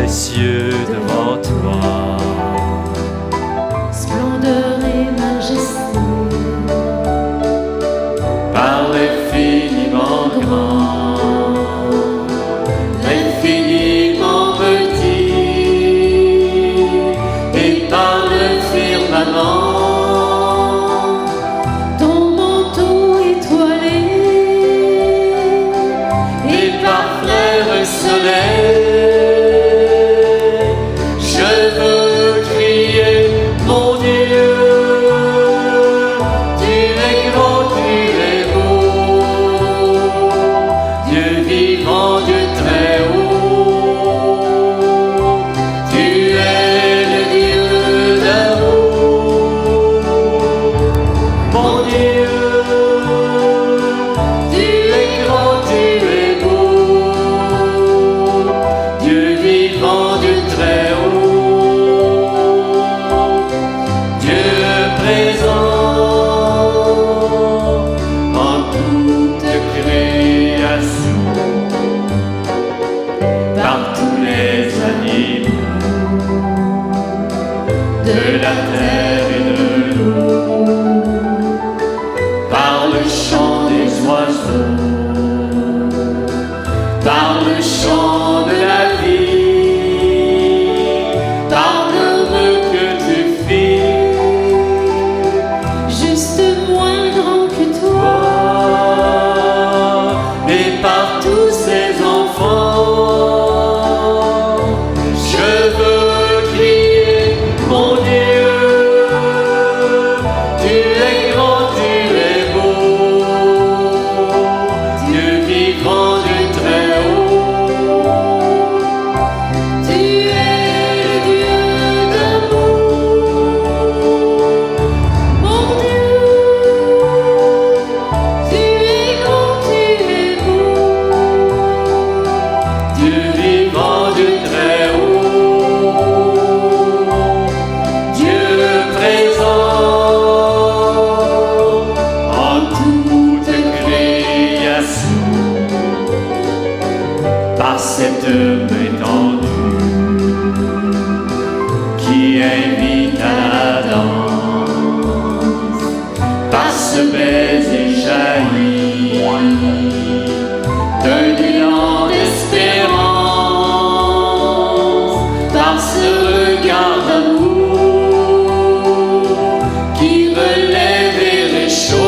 les cieux devant toi. Splendeur et majesté, Par l'infiniment grand, l'infiniment petit, et par le firmament, ton manteau étoilé, et par frère soleil, je veux crier, mon Dieu, tu es grand, tu es beau, Dieu vivant, Dieu très haut, tu es le Dieu d'amour, mon Dieu, tu es grand, tu es beau, Dieu vivant, Dieu très haut, Dieu présent en toute création, par tous les animaux de la terre et de l'eau, par le chant des oiseaux, par le chant de la vie, par l'œuvre que tu fis, juste moins grand que toi, et par tous ces enfants, je veux crier, mon Dieu, tu es grand, tu es beau, Dieu vivant, Dieu très haut, tu es le Dieu d'amour, mon Dieu, tu es grand, tu es beau, Dieu vivant, Dieu très haut, Dieu présent en toute création, par cette main tendue qui invite à la danse, par ce baiser jailli d'un élan d'espérance, par ce regard d'amour qui relève et réchauffe,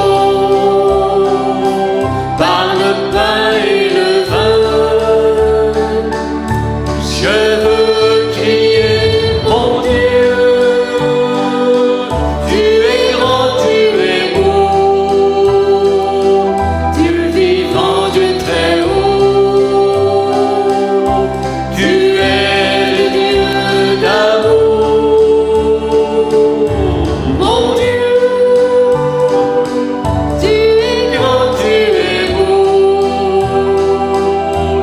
par le pain et le vin, je veux crier, mon Dieu, tu es grand, tu es beau, Dieu vivant, Dieu très haut, tu es le Dieu d'amour, mon Dieu, tu es grand, tu es beau,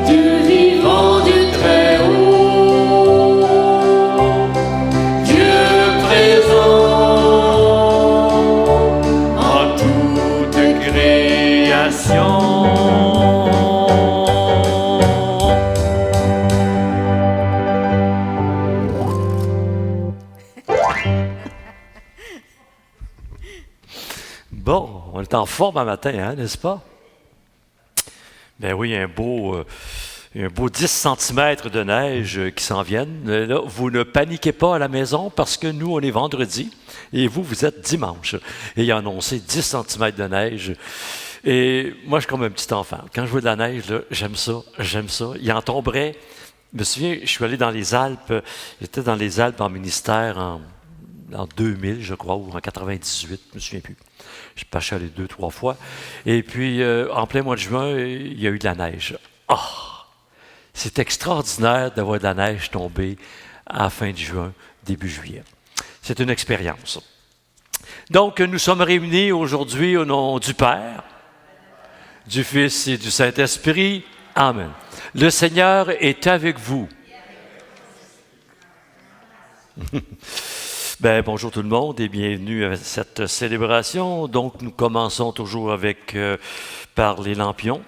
Dieu vivant, Dieu très haut, Dieu présent en toute création. Bon, on est en forme un matin, hein, n'est-ce pas? Ben oui, un beau 10 cm de neige qui s'en viennent. Là, vous ne paniquez pas à la maison parce que nous, on est vendredi et vous, vous êtes dimanche. Et il a annoncé 10 cm de neige. Et moi, je suis comme un petit enfant. Quand je vois de la neige, là, j'aime ça, j'aime ça. Il en tomberait. Je me souviens, je suis allé dans les Alpes. J'étais dans les Alpes en ministère en 2000, je crois, ou en 98, je ne me souviens plus. Je suis allé 2-3 fois. Et puis, en plein mois de juin, il y a eu de la neige. Ah! C'est extraordinaire d'avoir de la neige tomber à la fin de juin, début juillet. C'est une expérience. Donc, nous sommes réunis aujourd'hui au nom du Père, du Fils et du Saint-Esprit. Amen. Le Seigneur est avec vous. Bonjour tout le monde et bienvenue à cette célébration. Donc, nous commençons toujours avec par les lampions.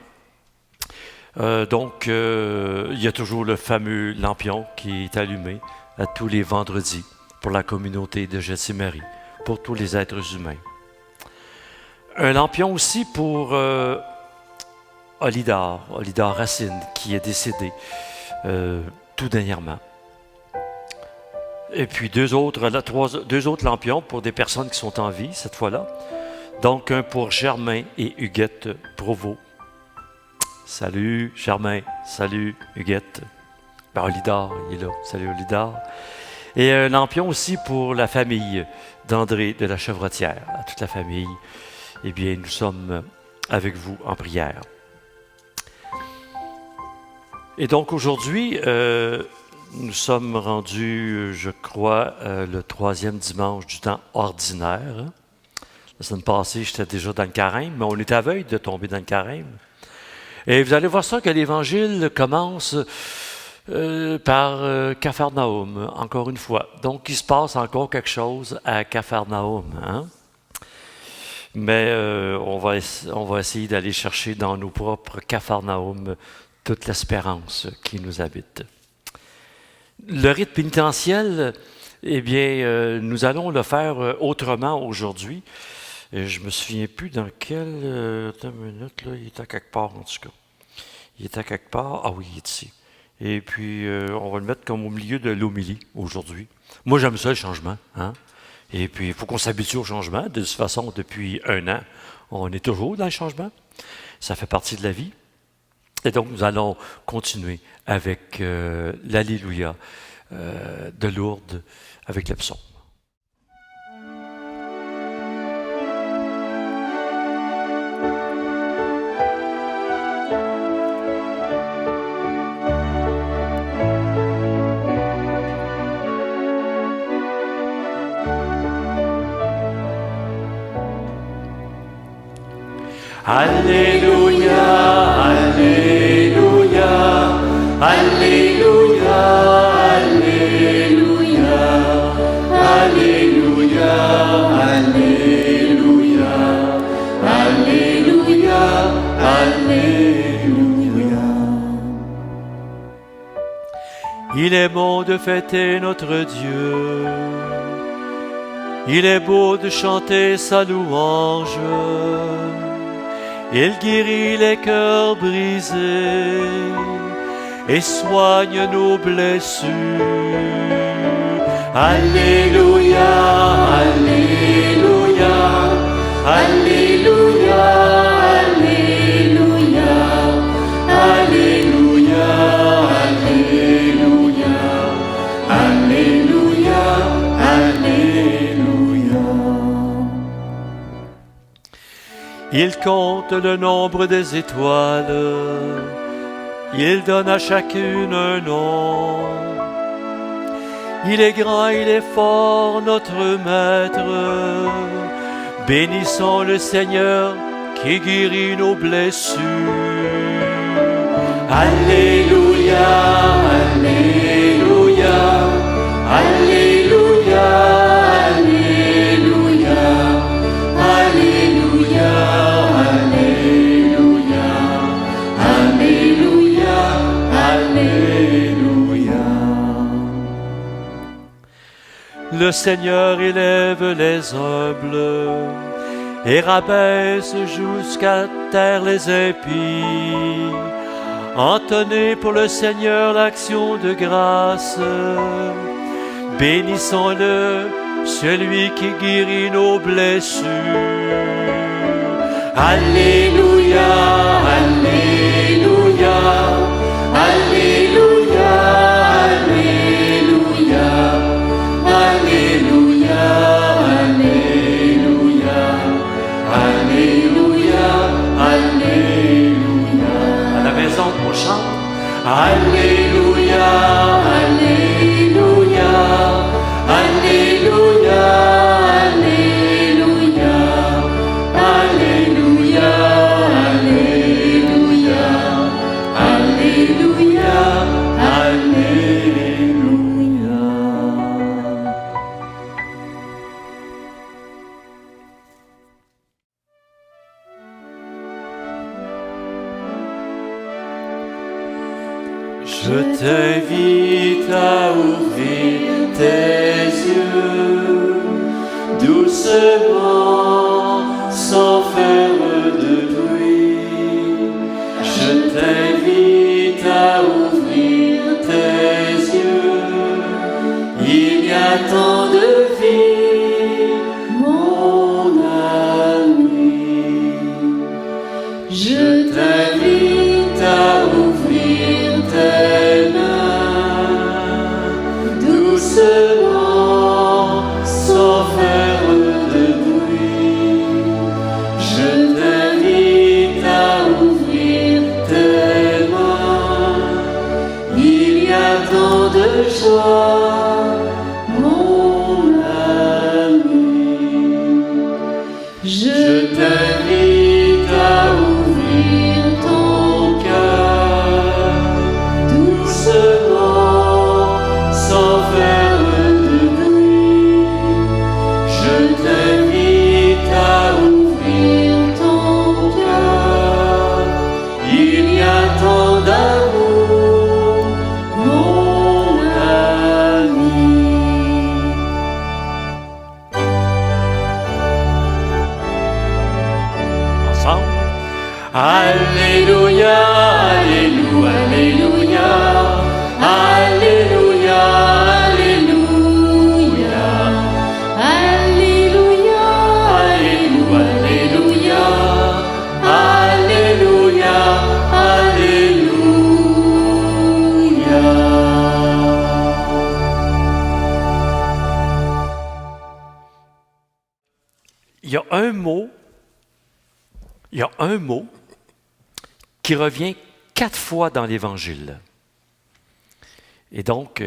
Donc, il y a toujours le fameux lampion qui est allumé à tous les vendredis pour la communauté de Jessie-Marie, pour tous les êtres humains. Un lampion aussi pour Olidar Racine, qui est décédé tout dernièrement. Et puis deux autres lampions pour des personnes qui sont en vie, cette fois-là. Donc, un pour Germain et Huguette Provost. Salut Germain, salut Huguette. Ben, Olidar, il est là. Salut Olidar. Et un lampion aussi pour la famille d'André de la Chevrotière. À toute la famille, eh bien, nous sommes avec vous en prière. Et donc aujourd'hui, nous sommes rendus, je crois, le 3e dimanche du temps ordinaire. La semaine passée, j'étais déjà dans le carême, mais on est à veille de tomber dans le carême. Et vous allez voir ça que l'Évangile commence par Capharnaüm, encore une fois. Donc, il se passe encore quelque chose à Capharnaüm. Hein? Mais on va essayer d'aller chercher dans nos propres Capharnaüm toute l'espérance qui nous habite. Le rite pénitentiel, eh bien, nous allons le faire autrement aujourd'hui. Je me souviens plus dans quelle... attends une minute, là, il est à quelque part en tout cas. Il est à quelque part. Ah oui, il est ici. Et puis, on va le mettre comme au milieu de l'homélie aujourd'hui. Moi, j'aime ça, le changement. Hein? Et puis, il faut qu'on s'habitue au changement. De toute façon, depuis 1 an, on est toujours dans le changement. Ça fait partie de la vie. Et donc, nous allons continuer avec l'Alléluia de Lourdes, avec le psaume. Alléluia, Alléluia, Alléluia, Alléluia, Alléluia, Alléluia, Alléluia, Alléluia. Il est bon de fêter notre Dieu, il est beau de chanter sa louange. Il guérit les cœurs brisés et soigne nos blessures. Alléluia, Alléluia, Alléluia, Alléluia, Alléluia, Alléluia, Alléluia, Alléluia. Il compte le nombre des étoiles, il donne à chacune un nom. Il est grand, il est fort, notre Maître. Bénissons le Seigneur qui guérit nos blessures. Alléluia, Alléluia, Alléluia, Alléluia, Alléluia, Alléluia, Alléluia, Alléluia. Le Seigneur élève les humbles et rabaisse jusqu'à terre les impies. Entonnez pour le Seigneur l'action de grâce. Bénissons-le, celui qui guérit nos blessures. Alléluia, Alléluia, Alléluia, Alléluia, Alléluia, Alléluia, Alléluia. À la maison, on chante. Alléluia, Alléluia, Alléluia, Alléluia, Alléluia, Alléluia, Alléluia, Alléluia. Je t'invite à ouvrir tes yeux, doucement, sans faire de bruit. Je t'invite à ouvrir tes yeux. Il y a tant de vie, mon ami. Je t'invite à ouvrir tes mains, doucement, sans faire de bruit. Je t'invite à ouvrir tes mains. Il y a tant de joie, mon ami. Je t'invite à ouvrir ton cœur, doucement, sans faire de bruit. Je t'invite à ouvrir ton cœur. Il y a tant d'amour, mon ami. Ensemble. Alléluia, Alléluia, Alléluia, Alléluia, Alléluia, Alléluia, Alléluia, Alléluia, Alléluia, Alléluia. Il y a un mot qui revient 4 fois dans l'Évangile. Et donc,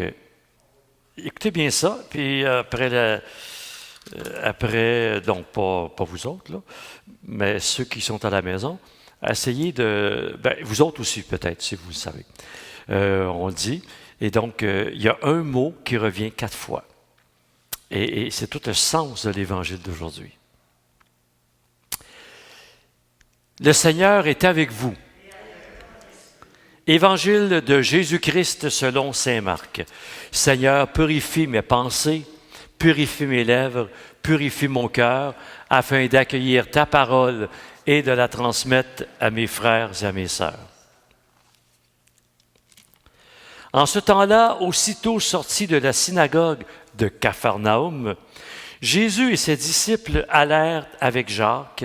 écoutez bien ça, puis après, donc pas vous autres, là, mais ceux qui sont à la maison, essayez vous autres aussi peut-être, si vous le savez. On le dit. Et donc, il y a un mot qui revient 4 fois. Et c'est tout le sens de l'Évangile d'aujourd'hui. Le Seigneur est avec vous. Évangile de Jésus-Christ selon saint Marc. Seigneur, purifie mes pensées, purifie mes lèvres, purifie mon cœur, afin d'accueillir ta parole et de la transmettre à mes frères et à mes sœurs. En ce temps-là, aussitôt sorti de la synagogue de Capharnaüm, Jésus et ses disciples allèrent avec Jacques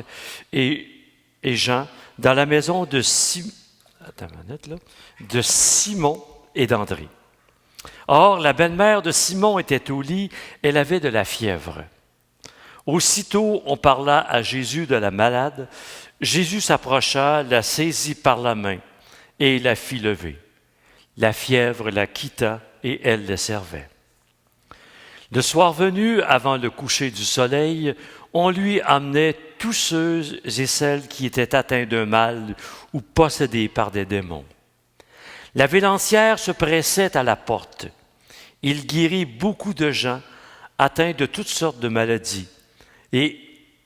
et Jean dans la maison de Simon et d'André. Or, la belle-mère de Simon était au lit, elle avait de la fièvre. Aussitôt, on parla à Jésus de la malade. Jésus s'approcha, la saisit par la main et la fit lever. La fièvre la quitta et elle le servait. Le soir venu, avant le coucher du soleil, on lui amenait tous ceux et celles qui étaient atteints d'un mal ou possédés par des démons. La ville entière se pressait à la porte. Il guérit beaucoup de gens atteints de toutes sortes de maladies et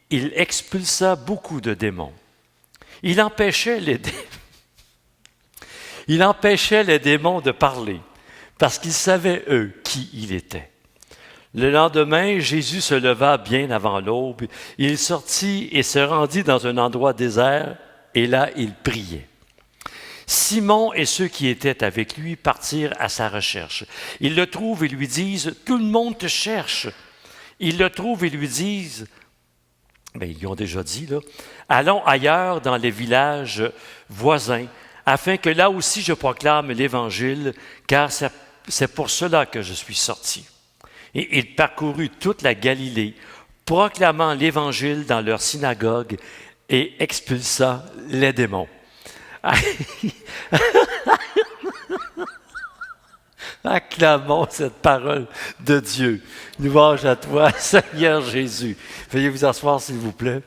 il expulsa beaucoup de démons. Il empêchait les démons de parler parce qu'ils savaient, eux, qui il était. Le lendemain, Jésus se leva bien avant l'aube. Il sortit et se rendit dans un endroit désert, et là, il priait. Simon et ceux qui étaient avec lui partirent à sa recherche. Ils le trouvent et lui disent « Tout le monde te cherche ». Ils le trouvent et lui disent, ils lui ont déjà dit, là, « Allons ailleurs dans les villages voisins, afin que là aussi je proclame l'Évangile, car c'est pour cela que je suis sorti. » Et il parcourut toute la Galilée, proclamant l'Évangile dans leur synagogue et expulsa les démons. Acclamons cette parole de Dieu. Louange à toi, Seigneur Jésus. Veuillez vous asseoir, s'il vous plaît.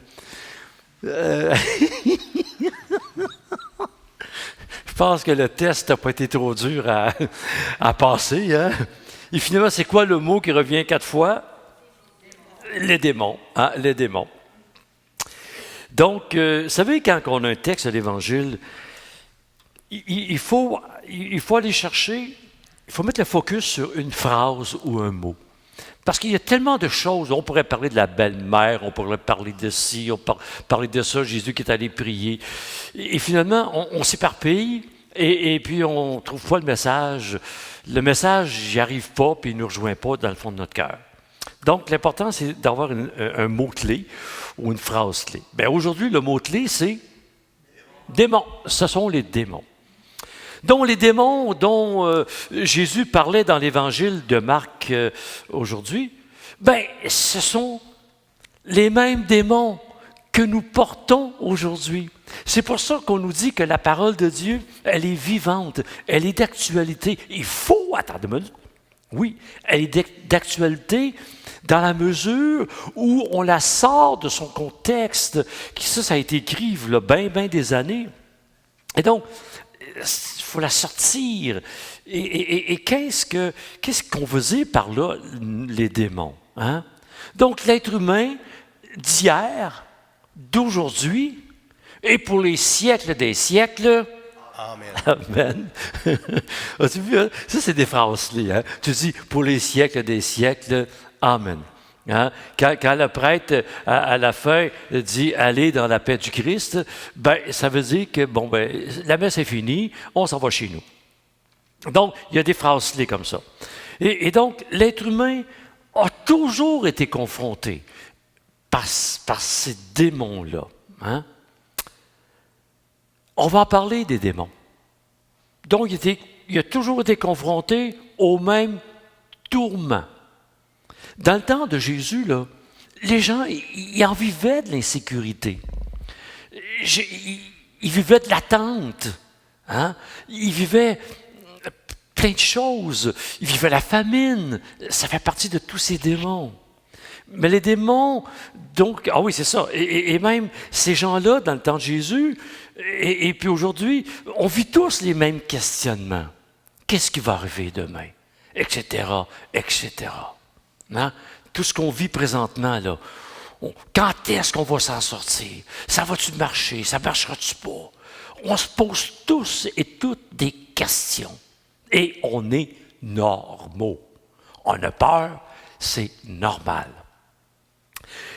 Je pense que le test n'a pas été trop dur à passer, hein? Et finalement, c'est quoi le mot qui revient 4 fois? Les démons. Hein? Les démons. Donc, vous savez, quand on a un texte de l'Évangile, il faut aller chercher, il faut mettre le focus sur une phrase ou un mot. Parce qu'il y a tellement de choses. On pourrait parler de la belle-mère, on pourrait parler de ci, on pourrait parler de ça, Jésus qui est allé prier. Et finalement, on s'éparpille et puis on ne trouve pas le message. Le message, n'y arrive pas, puis il ne nous rejoint pas dans le fond de notre cœur. Donc, l'important, c'est d'avoir un mot-clé ou une phrase clé. Bien, aujourd'hui, le mot-clé, c'est démons. Ce sont les démons. Donc, les démons dont Jésus parlait dans l'évangile de Marc aujourd'hui, bien, ce sont les mêmes démons que nous portons aujourd'hui. C'est pour ça qu'on nous dit que la parole de Dieu, elle est vivante, elle est d'actualité. Il faut, attendez une minute, oui, elle est d'actualité dans la mesure où on la sort de son contexte. Ça a été écrit il y a bien des années. Et donc, il faut la sortir. Et qu'est-ce qu'on veut dire par là, les démons? Hein? Donc, l'être humain d'hier, d'aujourd'hui, et pour les siècles des siècles. Amen. Amen. As-tu vu, hein? Ça, c'est des phrases clés. Hein? Tu dis, pour les siècles des siècles, Amen. Hein? Quand le prêtre, à la fin, dit « Allez dans la paix du Christ », ben, ça veut dire que, bon, ben, la messe est finie, on s'en va chez nous. Donc, il y a des phrases clés comme ça. Et donc, l'être humain a toujours été confronté par ces démons-là. Hein? On va en parler des démons. Donc, il a toujours été confronté au même tourment. Dans le temps de Jésus, là, les gens, ils en vivaient de l'insécurité. Ils vivaient de l'attente. Hein? Ils vivaient plein de choses. Ils vivaient la famine. Ça fait partie de tous ces démons. Mais les démons, donc, ah oui, c'est ça. Et même ces gens-là, dans le temps de Jésus, et puis aujourd'hui, on vit tous les mêmes questionnements. Qu'est-ce qui va arriver demain? Etc., etc. Hein? Tout ce qu'on vit présentement, là. Quand est-ce qu'on va s'en sortir? Ça va-tu marcher? Ça marchera-tu pas? On se pose tous et toutes des questions. Et on est normaux. On a peur, c'est normal.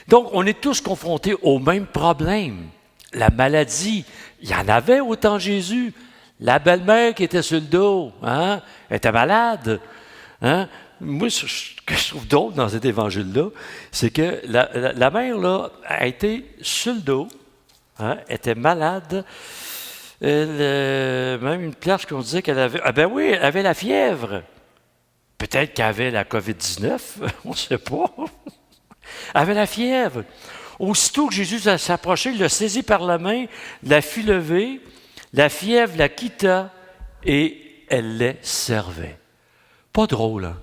Donc, on est tous confrontés au même problème. La maladie, il y en avait au temps de Jésus. La belle-mère qui était sur le dos, hein, elle était malade. Hein? Moi, ce que je trouve drôle dans cet évangile-là, c'est que la mère, là, a été sur le dos, hein, était malade. Même une place qu'on disait qu'elle avait... Ah ben oui, elle avait la fièvre. Peut-être qu'elle avait la COVID-19, on ne sait pas. Elle avait la fièvre. Aussitôt que Jésus s'approchait, il l'a saisie par la main, la fit lever, la fièvre la quitta et elle les servait. Pas drôle, hein?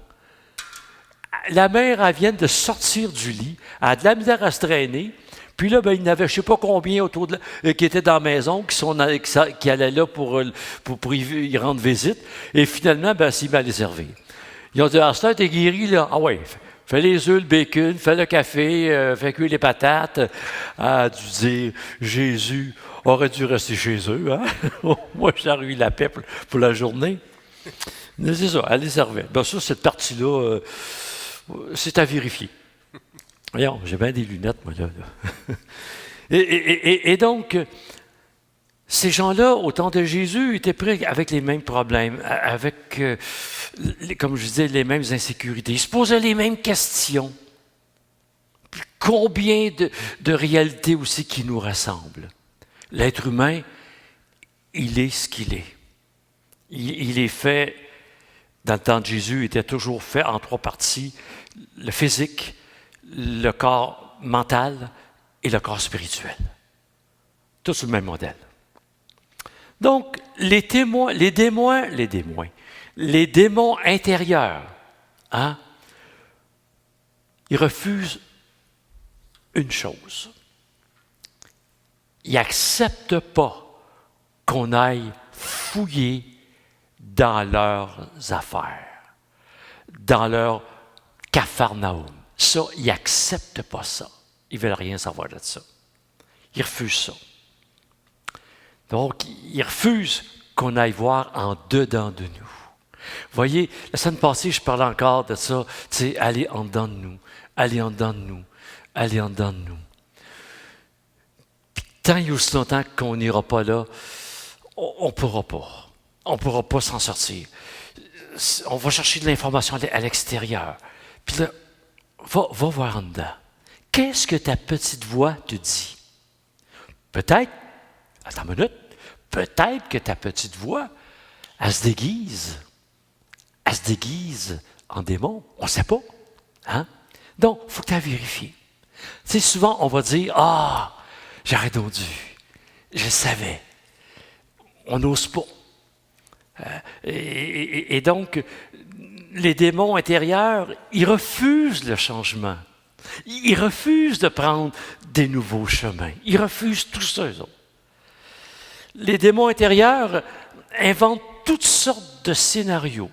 La mère, elle vient de sortir du lit, elle a de la misère à se traîner, puis là, ben, il y en avait je ne sais pas combien autour de qui étaient dans la maison, qui allaient là pour y rendre visite, et finalement, ben, s'il m'a les servir. Ils ont dit, ah, ça, t'es guéri, là? Ah oui, fais les œufs, le bacon, fais le café, fais cuire les patates. Elle a dû dire, Jésus aurait dû rester chez eux. Hein? Moi, j'aurais eu la paix pour la journée. Mais c'est ça, elle les servait. Ben ça, cette partie-là, c'est à vérifier. Voyons, j'ai bien des lunettes, moi, là. Et donc, ces gens-là, au temps de Jésus, étaient pris avec les mêmes problèmes, avec, comme je disais, les mêmes insécurités. Ils se posaient les mêmes questions. Puis combien de réalités aussi qui nous rassemblent? L'être humain, il est ce qu'il est. Il est fait, dans le temps de Jésus, il était toujours fait en trois parties. Le physique, le corps mental et le corps spirituel. Tout sur le même modèle. Donc, les démons intérieurs, hein, ils refusent une chose. Ils n'acceptent pas qu'on aille fouiller dans leurs affaires, dans leur capharnaüm. Ça, ils n'acceptent pas ça. Ils ne veulent rien savoir de ça. Ils refusent ça. Donc, ils refusent qu'on aille voir en dedans de nous. Voyez, la semaine passée, je parlais encore de ça, tu sais, aller en dedans de nous, aller en dedans de nous, aller en dedans de nous. Puis, tant et aussi longtemps qu'on n'ira pas là, on ne pourra pas. On ne pourra pas s'en sortir. On va chercher de l'information à l'extérieur. Puis là, va voir en dedans. Qu'est-ce que ta petite voix te dit? Peut-être, attends une minute, peut-être que ta petite voix, elle se déguise. Elle se déguise en démon. On ne sait pas. Hein? Donc, il faut que tu aies vérifié. Tu sais, souvent, on va dire, « Ah, j'aurais donc dû. Je le savais. » On n'ose pas. Et donc, les démons intérieurs, ils refusent le changement. Ils refusent de prendre des nouveaux chemins. Ils refusent tout ça, eux autres. Les démons intérieurs inventent toutes sortes de scénarios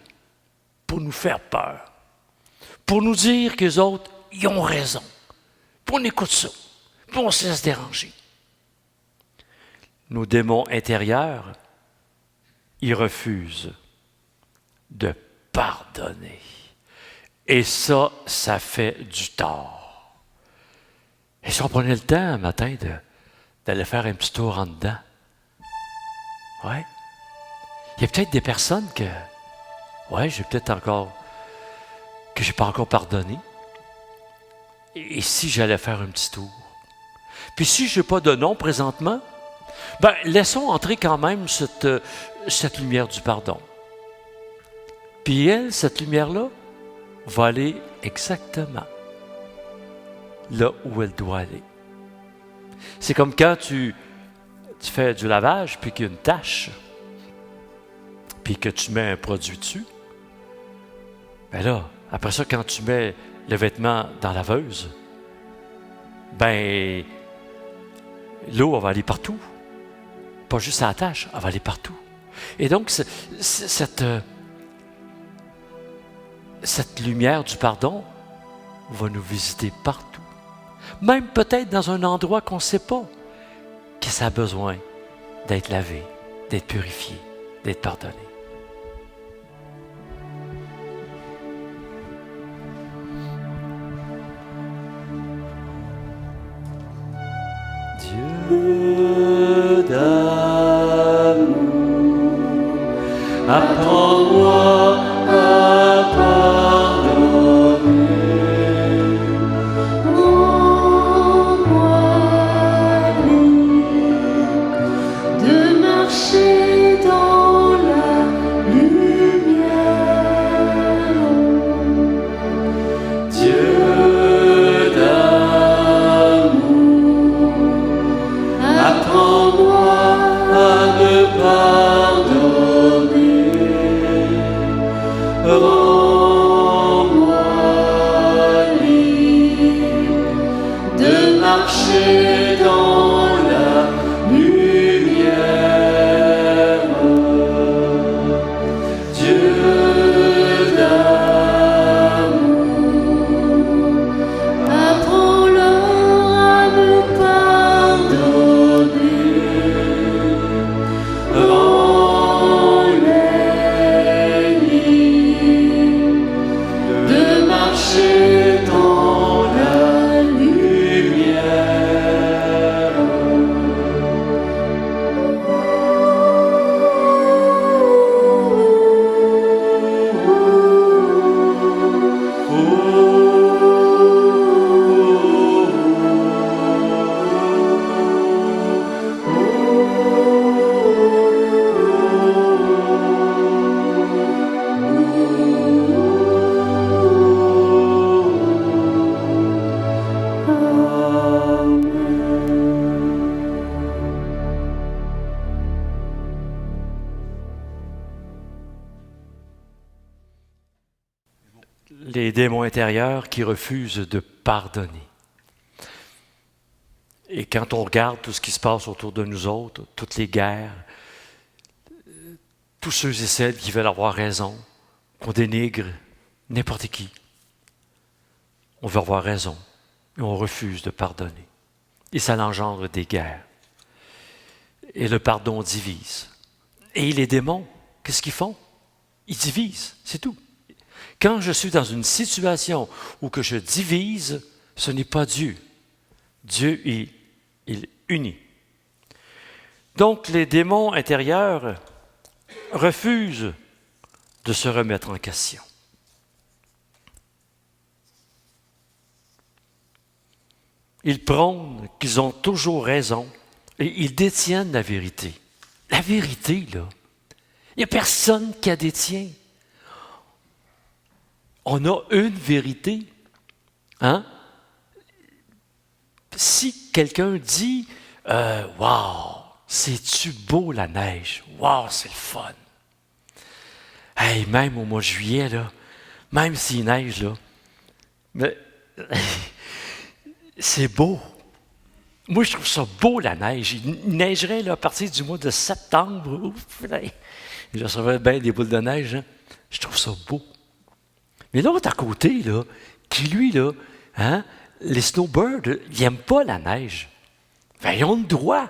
pour nous faire peur, pour nous dire qu'eux autres, ils ont raison. Puis on écoute ça, puis on se laisse déranger. Nos démons intérieurs, ils refusent de pardonner. Et ça fait du tort. Et si on prenait le temps un matin d'aller faire un petit tour en dedans, ouais. Il y a peut-être des personnes que, ouais, j'ai pas encore pardonné. Et si j'allais faire un petit tour? Puis si je n'ai pas de nom présentement, ben laissons entrer quand même cette lumière du pardon. Puis elle, cette lumière-là, va aller exactement là où elle doit aller. C'est comme quand tu fais du lavage, puis qu'il y a une tache, puis que tu mets un produit dessus. Ben là, après ça, quand tu mets le vêtement dans la laveuse, ben l'eau, elle va aller partout. Pas juste à la tache, elle va aller partout. Et donc, cette lumière du pardon va nous visiter partout. Même peut-être dans un endroit qu'on ne sait pas que ça a besoin d'être lavé, d'être purifié, d'être pardonné. Dieu d'amour, apprends-moi à pardonner. De marcher dans la lumière. Dieu d'amour, apprends-moi à me pardonner. Rends-moi libre de marcher dans la lumière. Dieu d'amour, Apprends-leur à me pardonner. rends-les libres de marcher dans la lumière. Les démons intérieurs qui refusent de pardonner. Et quand on regarde tout ce qui se passe autour de nous autres, toutes les guerres, tous ceux et celles qui veulent avoir raison, qu'on dénigre n'importe qui, on veut avoir raison et on refuse de pardonner. Et ça engendre des guerres. Et le pardon divise. Et les démons, qu'est-ce qu'ils font? Ils divisent, c'est tout. Quand je suis dans une situation où que je divise, ce n'est pas Dieu. Dieu, il unit. Donc, les démons intérieurs refusent de se remettre en question. Ils prônent qu'ils ont toujours raison et ils détiennent la vérité. La vérité, là, il n'y a personne qui la détient. On a une vérité. Hein? Si quelqu'un dit « Wow, c'est-tu beau la neige? Wow, c'est le fun! » Hey, même au mois de juillet, là, même s'il neige, là, mais c'est beau. Moi, je trouve ça beau, la neige. Il neigerait là, à partir du mois de septembre. Ouf, je recevais bien des boules de neige. Hein? Je trouve ça beau. Mais l'autre à côté, là, qui lui, là, hein, les snowbirds, ils n'aiment pas la neige. Ben, ils ont le droit.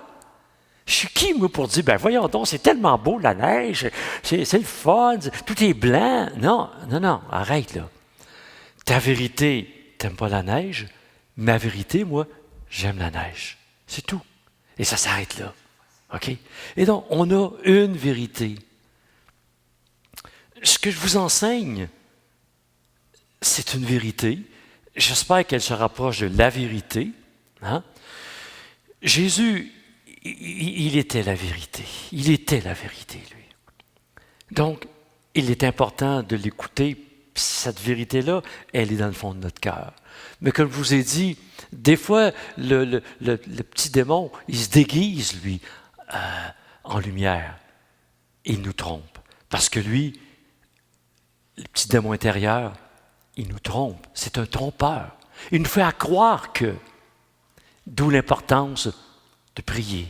Je suis qui, moi, pour dire, ben voyons donc, c'est tellement beau, la neige, c'est le fun, tout est blanc. Non, non, non, arrête, là. Ta vérité, t'aimes pas la neige. Ma vérité, moi, j'aime la neige. C'est tout. Et ça s'arrête là. OK? Et donc, on a une vérité. Ce que je vous enseigne, c'est une vérité. J'espère qu'elle se rapproche de la vérité. Hein? Jésus, il était la vérité. Il était la vérité, lui. Donc, il est important de l'écouter. Cette vérité-là, elle est dans le fond de notre cœur. Mais comme je vous ai dit, des fois, le petit démon, il se déguise, lui, en lumière. Il nous trompe. Parce que lui, le petit démon intérieur, il nous trompe. C'est un trompeur. Il nous fait à croire que. D'où l'importance de prier.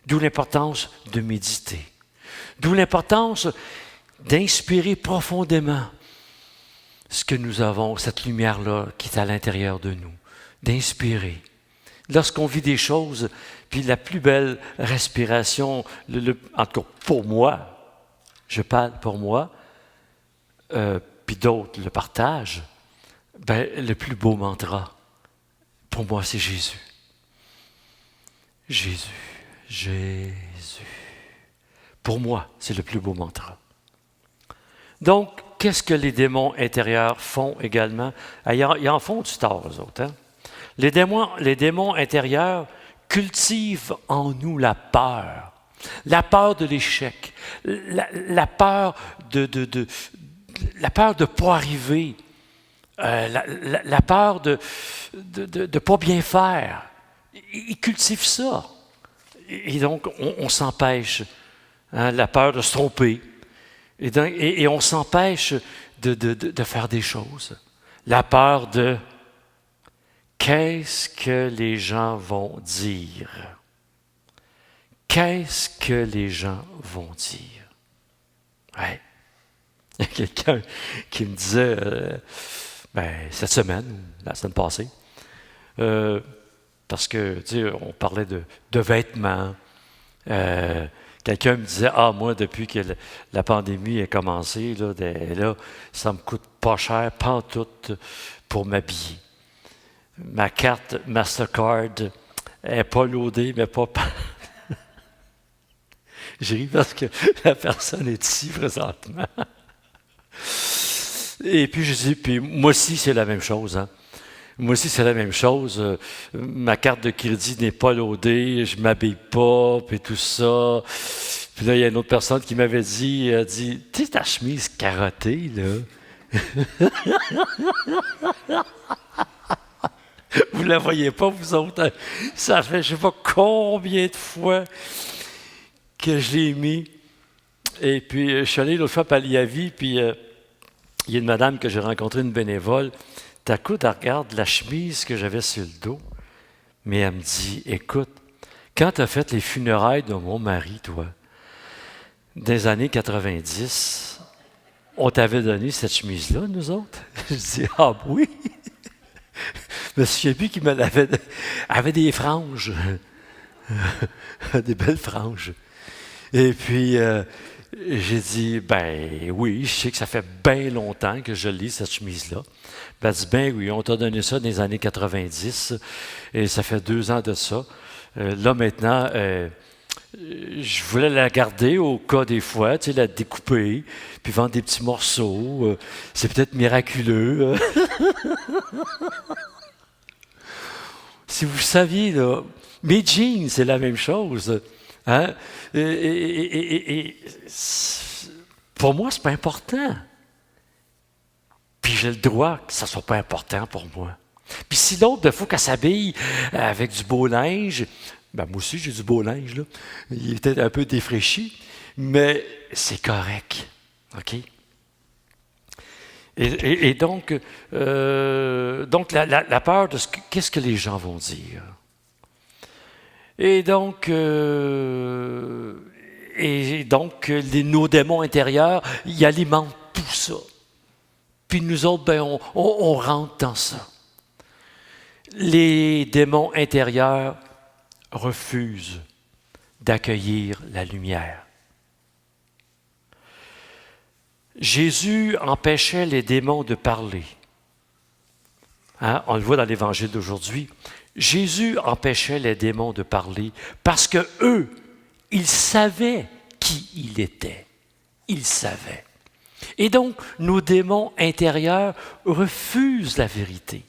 D'où l'importance de méditer. D'où l'importance d'inspirer profondément ce que nous avons, cette lumière-là qui est à l'intérieur de nous. D'inspirer. Lorsqu'on vit des choses, puis la plus belle respiration, en tout cas pour moi, je parle pour moi, puis d'autres le partagent, ben, le plus beau mantra, pour moi, c'est Jésus. Jésus, Jésus. Pour moi, c'est le plus beau mantra. Donc, qu'est-ce que les démons intérieurs font également? Ils en font du tort, eux autres. Hein? Les démons intérieurs cultivent en nous la peur de l'échec, la peur de la peur de ne pas arriver, la peur de ne pas bien faire. Ils cultivent ça. Et donc, on s'empêche. Hein, la peur de se tromper. Et on s'empêche de faire des choses. La peur de qu'est-ce que les gens vont dire? Qu'est-ce que les gens vont dire? Ouais. Il y a quelqu'un qui me disait, cette semaine, la semaine passée, parce que, tu sais, on parlait de vêtements. Quelqu'un me disait, moi, depuis que la pandémie a commencé, là, ça me coûte pas cher, pantoute, pour m'habiller. Ma carte Mastercard n'est pas loadée, mais pas... Je ris parce que la personne est ici présentement. Et puis, je dis, puis moi aussi, c'est la même chose, hein. Moi aussi, c'est la même chose. Ma carte de crédit n'est pas loadée, je ne m'habille pas, puis tout ça. Puis là, il y a une autre personne qui m'avait dit, tu sais, ta chemise carottée, là. Vous ne la voyez pas, vous autres. Ça fait, je ne sais pas combien de fois que je l'ai mis. Et puis, je suis allé l'autre fois à Paliavi, puis il y a une madame que j'ai rencontrée, une bénévole. D'un coup, elle regarde la chemise que j'avais sur le dos, mais elle me dit, écoute, quand tu as fait les funérailles de mon mari, toi, des années 90, on t'avait donné cette chemise-là, nous autres? Je dis, ah oui! Je me souviens plus qu'il me l'avait... Elle avait des franges, des belles franges. Et puis, j'ai dit, ben oui, je sais que ça fait bien longtemps que je lis cette chemise-là. Ben, elle dit, ben oui, on t'a donné ça dans les années 90, et ça fait 2 ans de ça. Là, maintenant, je voulais la garder au cas des fois, tu sais, la découper, puis vendre des petits morceaux. C'est peut-être miraculeux. Si vous saviez, là, mes jeans, c'est la même chose. Hein? Pour moi, c'est pas important. Puis j'ai le droit que ça soit pas important pour moi. Puis si l'autre, il faut qu'elle s'habille avec du beau linge, ben moi aussi j'ai du beau linge, là. Il est peut-être un peu défraîchi, mais c'est correct. OK? Et donc la peur de qu'est-ce que les gens vont dire. Nos démons intérieurs, ils alimentent tout ça. Puis nous autres, ben, on rentre dans ça. Les démons intérieurs refusent d'accueillir la lumière. Jésus empêchait les démons de parler. Hein? On le voit dans l'Évangile d'aujourd'hui. Jésus empêchait les démons de parler parce que eux, ils savaient qui il était. Ils savaient. Et donc, nos démons intérieurs refusent la vérité.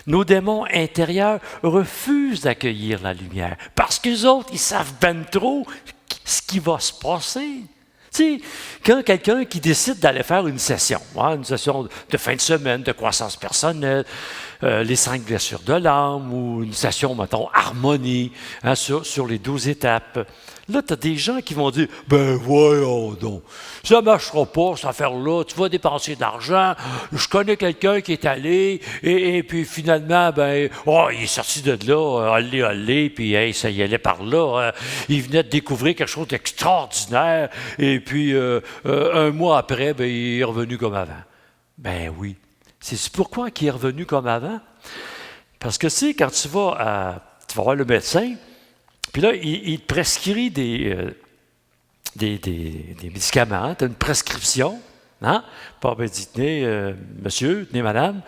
Nos démons intérieurs refusent d'accueillir la lumière parce qu'eux autres, ils savent ben trop ce qui va se passer. Tu sais, quand quelqu'un qui décide d'aller faire une session de fin de semaine, de croissance personnelle, les 5 blessures de l'âme, ou une session, mettons, harmonie, hein, sur les 12 étapes, là, tu as des gens qui vont dire, ben voyons donc, ça ne marchera pas, cette affaire-là, tu vas dépenser de l'argent, je connais quelqu'un qui est allé, et puis finalement, ben, il est sorti de là, allez, puis hey, ça y allait par là, il venait de découvrir quelque chose d'extraordinaire, et puis un mois après, ben, il est revenu comme avant. Ben oui. C'est pourquoi il est revenu comme avant? Parce que, tu sais, quand tu vas voir le médecin, puis là, il te prescrit des médicaments, tu as une prescription, hein? Pas ben, dit, tenez, monsieur, tenez, madame,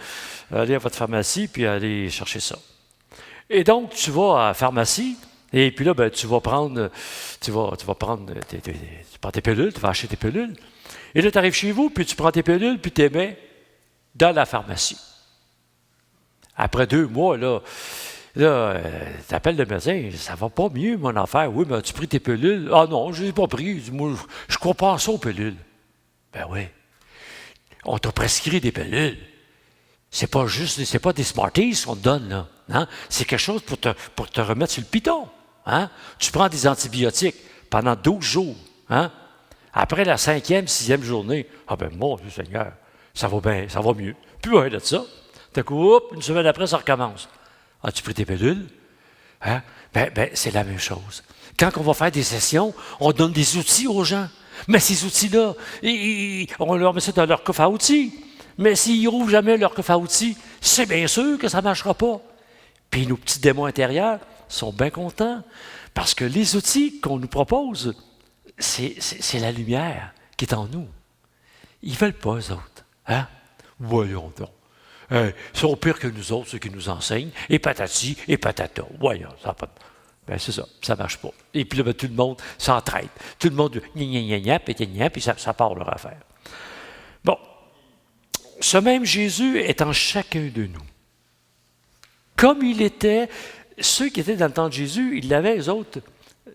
allez à votre pharmacie, puis allez chercher ça. Et donc, tu vas à la pharmacie, et puis là, ben, tu prends tes pilules, tu vas acheter tes pilules. Et là, tu arrives chez vous, puis tu prends tes pilules, puis tu les mets dans la pharmacie. Après 2 mois, tu appelles le médecin, ça va pas mieux, mon affaire. Oui, mais as-tu pris tes pilules? Ah non, je ne les ai pas pris. Moi, je crois pas en ça aux pilules. Ben oui. On t'a prescrit des pilules. C'est pas des Smarties qu'on te donne, là. Hein? C'est quelque chose pour te remettre sur le piton. Hein? Tu prends des antibiotiques pendant 12 jours. Hein? Après la 5e, 6e journée, ah ben mon Dieu Seigneur, ça va bien, ça va mieux. Plus rien de ça. D'un coup, une semaine après, ça recommence. As-tu pris tes pilules? Hein? Ben, c'est la même chose. Quand on va faire des sessions, on donne des outils aux gens. Mais ces outils-là, on leur met ça dans leur coffre à outils. Mais s'ils n'ouvrent jamais leur coffre à outils, c'est bien sûr que ça ne marchera pas. Puis nos petits démons intérieurs sont bien contents parce que les outils qu'on nous propose, c'est la lumière qui est en nous. Ils ne veulent pas, eux autres. Hein? Voyons donc. Ils sont pires que nous autres, ceux qui nous enseignent, et patati, et patata. Voyons, ça n'a pas de... Ben, c'est ça, ça ne marche pas. Et puis là, ben, tout le monde s'entraide. Tout le monde puis ça part leur affaire. Bon, ce même Jésus est en chacun de nous. Comme il était, ceux qui étaient dans le temps de Jésus, ils l'avaient, eux autres,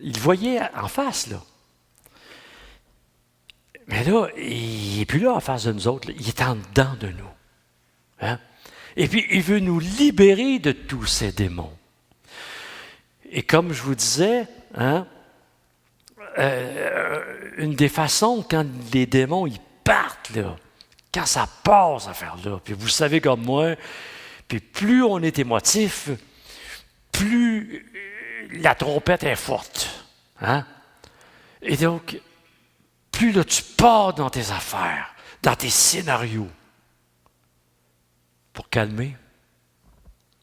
ils le voyaient en face, là. Mais là, il n'est plus là en face de nous autres, là. Il est en dedans de nous. Hein? Et puis, il veut nous libérer de tous ces démons. Et comme je vous disais, hein, une des façons, quand les démons ils partent, là, quand ça part, cette affaire-là, puis vous savez comme moi, puis plus on est émotif, plus la trompette est forte. Hein? Et donc, plus là, tu pars dans tes affaires, dans tes scénarios. Pour calmer,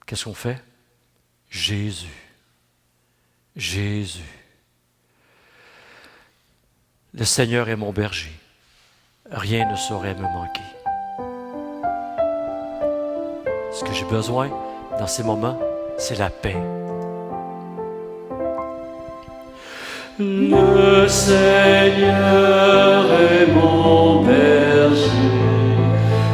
qu'est-ce qu'on fait? Jésus. Jésus. Le Seigneur est mon berger. Rien ne saurait me manquer. Ce que j'ai besoin dans ces moments, c'est la paix. Le Seigneur est mon berger,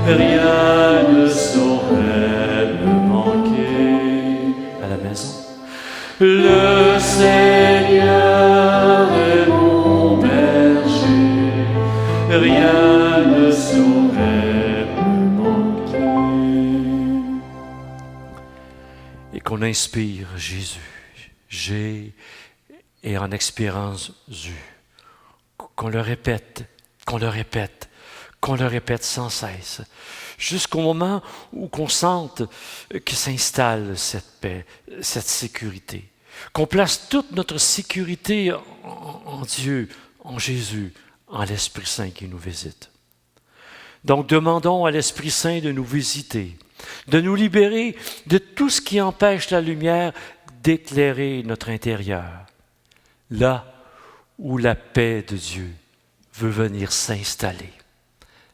rien ne saurait me manquer. À la maison. Le Seigneur est mon berger, rien ne saurait me manquer. Et qu'on inspire Jésus. J'ai et en expérience qu'on le répète, qu'on le répète, qu'on le répète sans cesse, jusqu'au moment où qu'on sente que s'installe cette paix, cette sécurité, qu'on place toute notre sécurité en Dieu, en Jésus, en l'Esprit Saint qui nous visite. Donc demandons à l'Esprit Saint de nous visiter, de nous libérer de tout ce qui empêche la lumière d'éclairer notre intérieur. Là où la paix de Dieu veut venir s'installer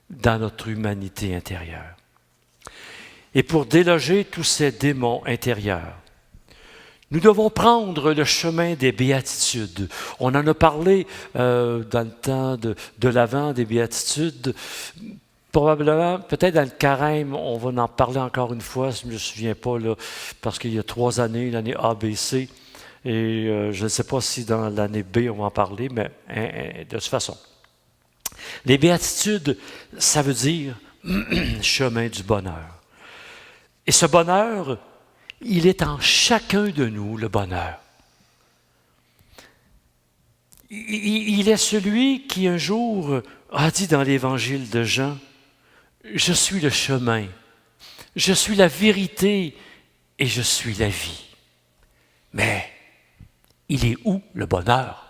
dans notre humanité intérieure. Et pour déloger tous ces démons intérieurs, nous devons prendre le chemin des béatitudes. On en a parlé dans le temps de l'Avent des béatitudes. Probablement, peut-être dans le carême, on va en parler encore une fois, je ne me souviens pas, là, parce qu'il y a 3 années, l'année A, B, C. Et je ne sais pas si dans l'année B, on va en parler, mais de toute façon. Les béatitudes, ça veut dire chemin du bonheur. Et ce bonheur, il est en chacun de nous, le bonheur. Il est celui qui un jour a dit dans l'Évangile de Jean, « Je suis le chemin, je suis la vérité et je suis la vie. » Mais il est où le bonheur?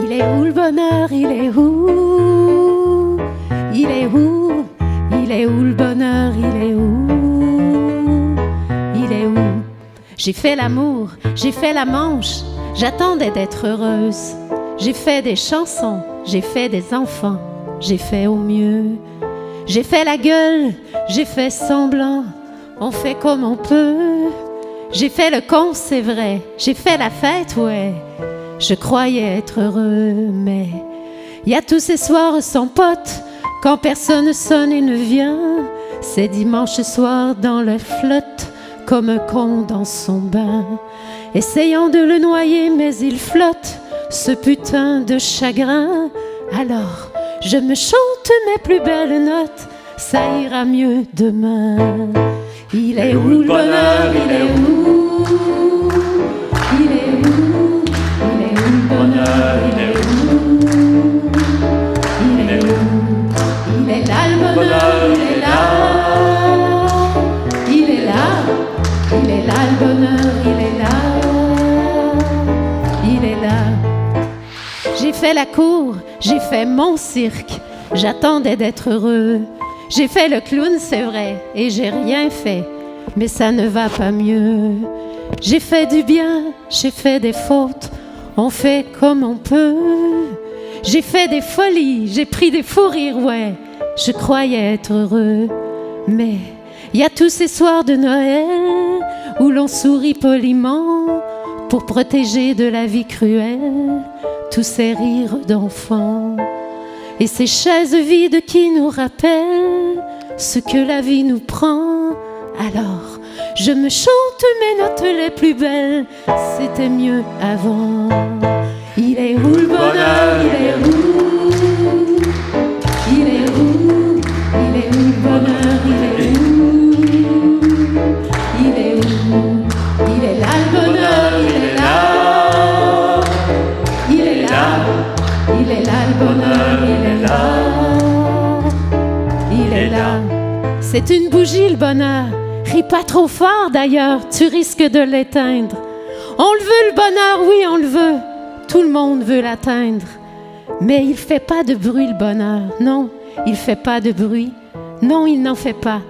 Il est où le bonheur? Il est où? Il est où? Il est où le bonheur? Il est où? Il est où? J'ai fait l'amour, j'ai fait la manche, j'attendais d'être heureuse. J'ai fait des chansons, j'ai fait des enfants, j'ai fait au mieux. J'ai fait la gueule, j'ai fait semblant, on fait comme on peut. J'ai fait le con, c'est vrai, j'ai fait la fête, ouais. Je croyais être heureux, mais il y a tous ces soirs sans pote, quand personne sonne et ne vient. C'est dimanche soir dans la flotte, comme un con dans son bain. Essayant de le noyer, mais il flotte, ce putain de chagrin. Alors, je me chante mes plus belles notes, ça ira mieux demain. Il est où le bonheur? Il est où? Il est où? Il est où le bonheur? Il est où? Il est où? Il est là le bonheur, il est là. Il est là, il est là le bonheur, il est là. Il est là. J'ai fait la cour, j'ai fait mon cirque, j'attendais d'être heureux. J'ai fait le clown, c'est vrai, et j'ai rien fait, mais ça ne va pas mieux. J'ai fait du bien, j'ai fait des fautes, on fait comme on peut. J'ai fait des folies, j'ai pris des fous rires, ouais, je croyais être heureux. Mais il y a tous ces soirs de Noël où l'on sourit poliment pour protéger de la vie cruelle tous ces rires d'enfants. Et ces chaises vides qui nous rappellent ce que la vie nous prend. Alors, je me chante mes notes les plus belles, c'était mieux avant. Il est où le bonheur? Il est où? Il est où? Il est où le bonheur? Il est où? Il est où? Il est là le bonheur, il est là. Il est là. Il est là le bonheur, il est là. Il est là. C'est une bougie le bonheur. Ris pas trop fort d'ailleurs, tu risques de l'éteindre. On le veut le bonheur, oui on le veut. Tout le monde veut l'atteindre. Mais il fait pas de bruit le bonheur. Non, il fait pas de bruit. Non, il n'en fait pas.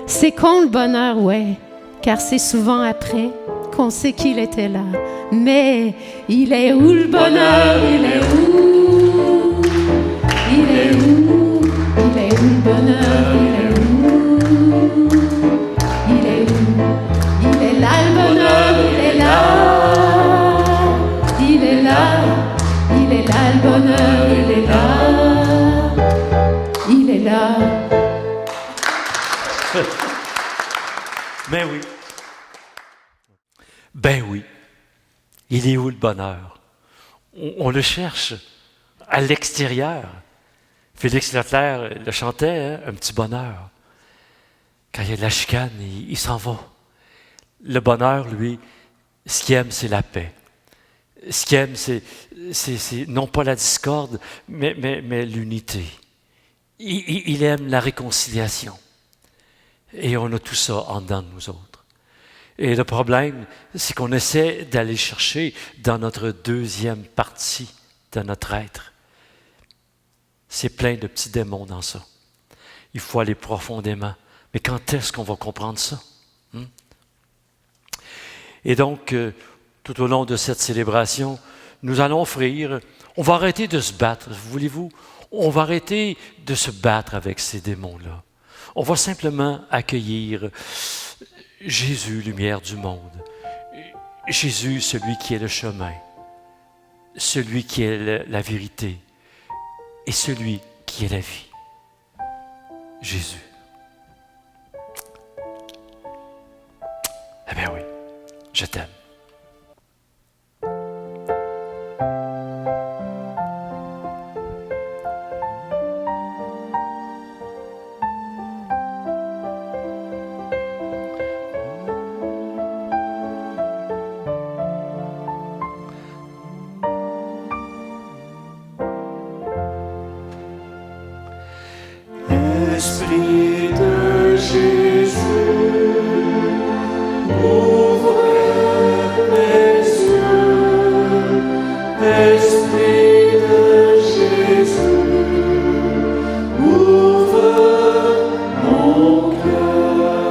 C'est con le bonheur, ouais. Car c'est souvent après qu'on sait qu'il était là. Mais il est où le bonheur? Il est où? Il est où? Il est où le bonheur? Il est où? Il est où? Il est là le bonheur, il est là. Il est là, il est là le bonheur, il est là. Il est là. Ben oui. Ben oui. Il est où le bonheur? On le cherche à l'extérieur. Félix Leclerc le chantait, hein, un petit bonheur. Quand il y a de la chicane, il s'en va. Le bonheur, lui, ce qu'il aime, c'est la paix. Ce qu'il aime, c'est non pas la discorde, mais l'unité. Il aime la réconciliation. Et on a tout ça en dedans de nous autres. Et le problème, c'est qu'on essaie d'aller chercher dans notre deuxième partie de notre être. C'est plein de petits démons dans ça. Il faut aller profondément. Mais quand est-ce qu'on va comprendre ça? Et donc, tout au long de cette célébration, nous allons offrir, on va arrêter de se battre, voulez-vous? On va arrêter de se battre avec ces démons-là. On va simplement accueillir Jésus, lumière du monde. Jésus, celui qui est le chemin, celui qui est la vérité et celui qui est la vie. Jésus. Eh bien oui, je t'aime. Esprit de Jésus, ouvre mes yeux. Esprit de Jésus, ouvre mon cœur.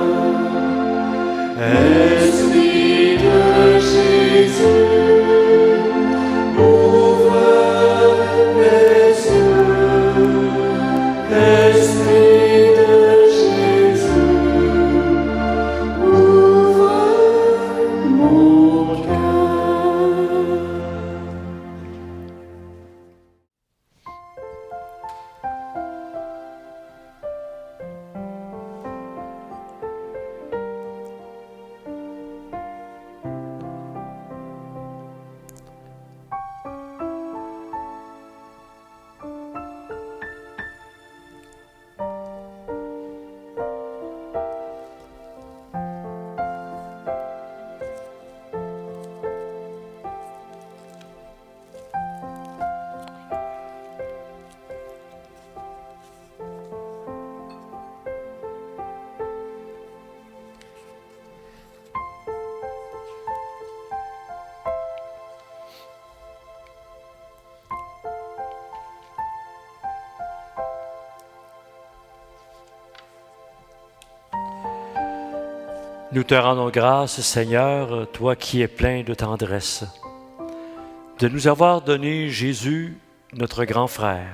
Esprit de Jésus, ouvre mes yeux. Esprit de Jésus, ouvre mon cœur. Nous te rendons grâce, Seigneur, toi qui es plein de tendresse, de nous avoir donné Jésus, notre grand frère.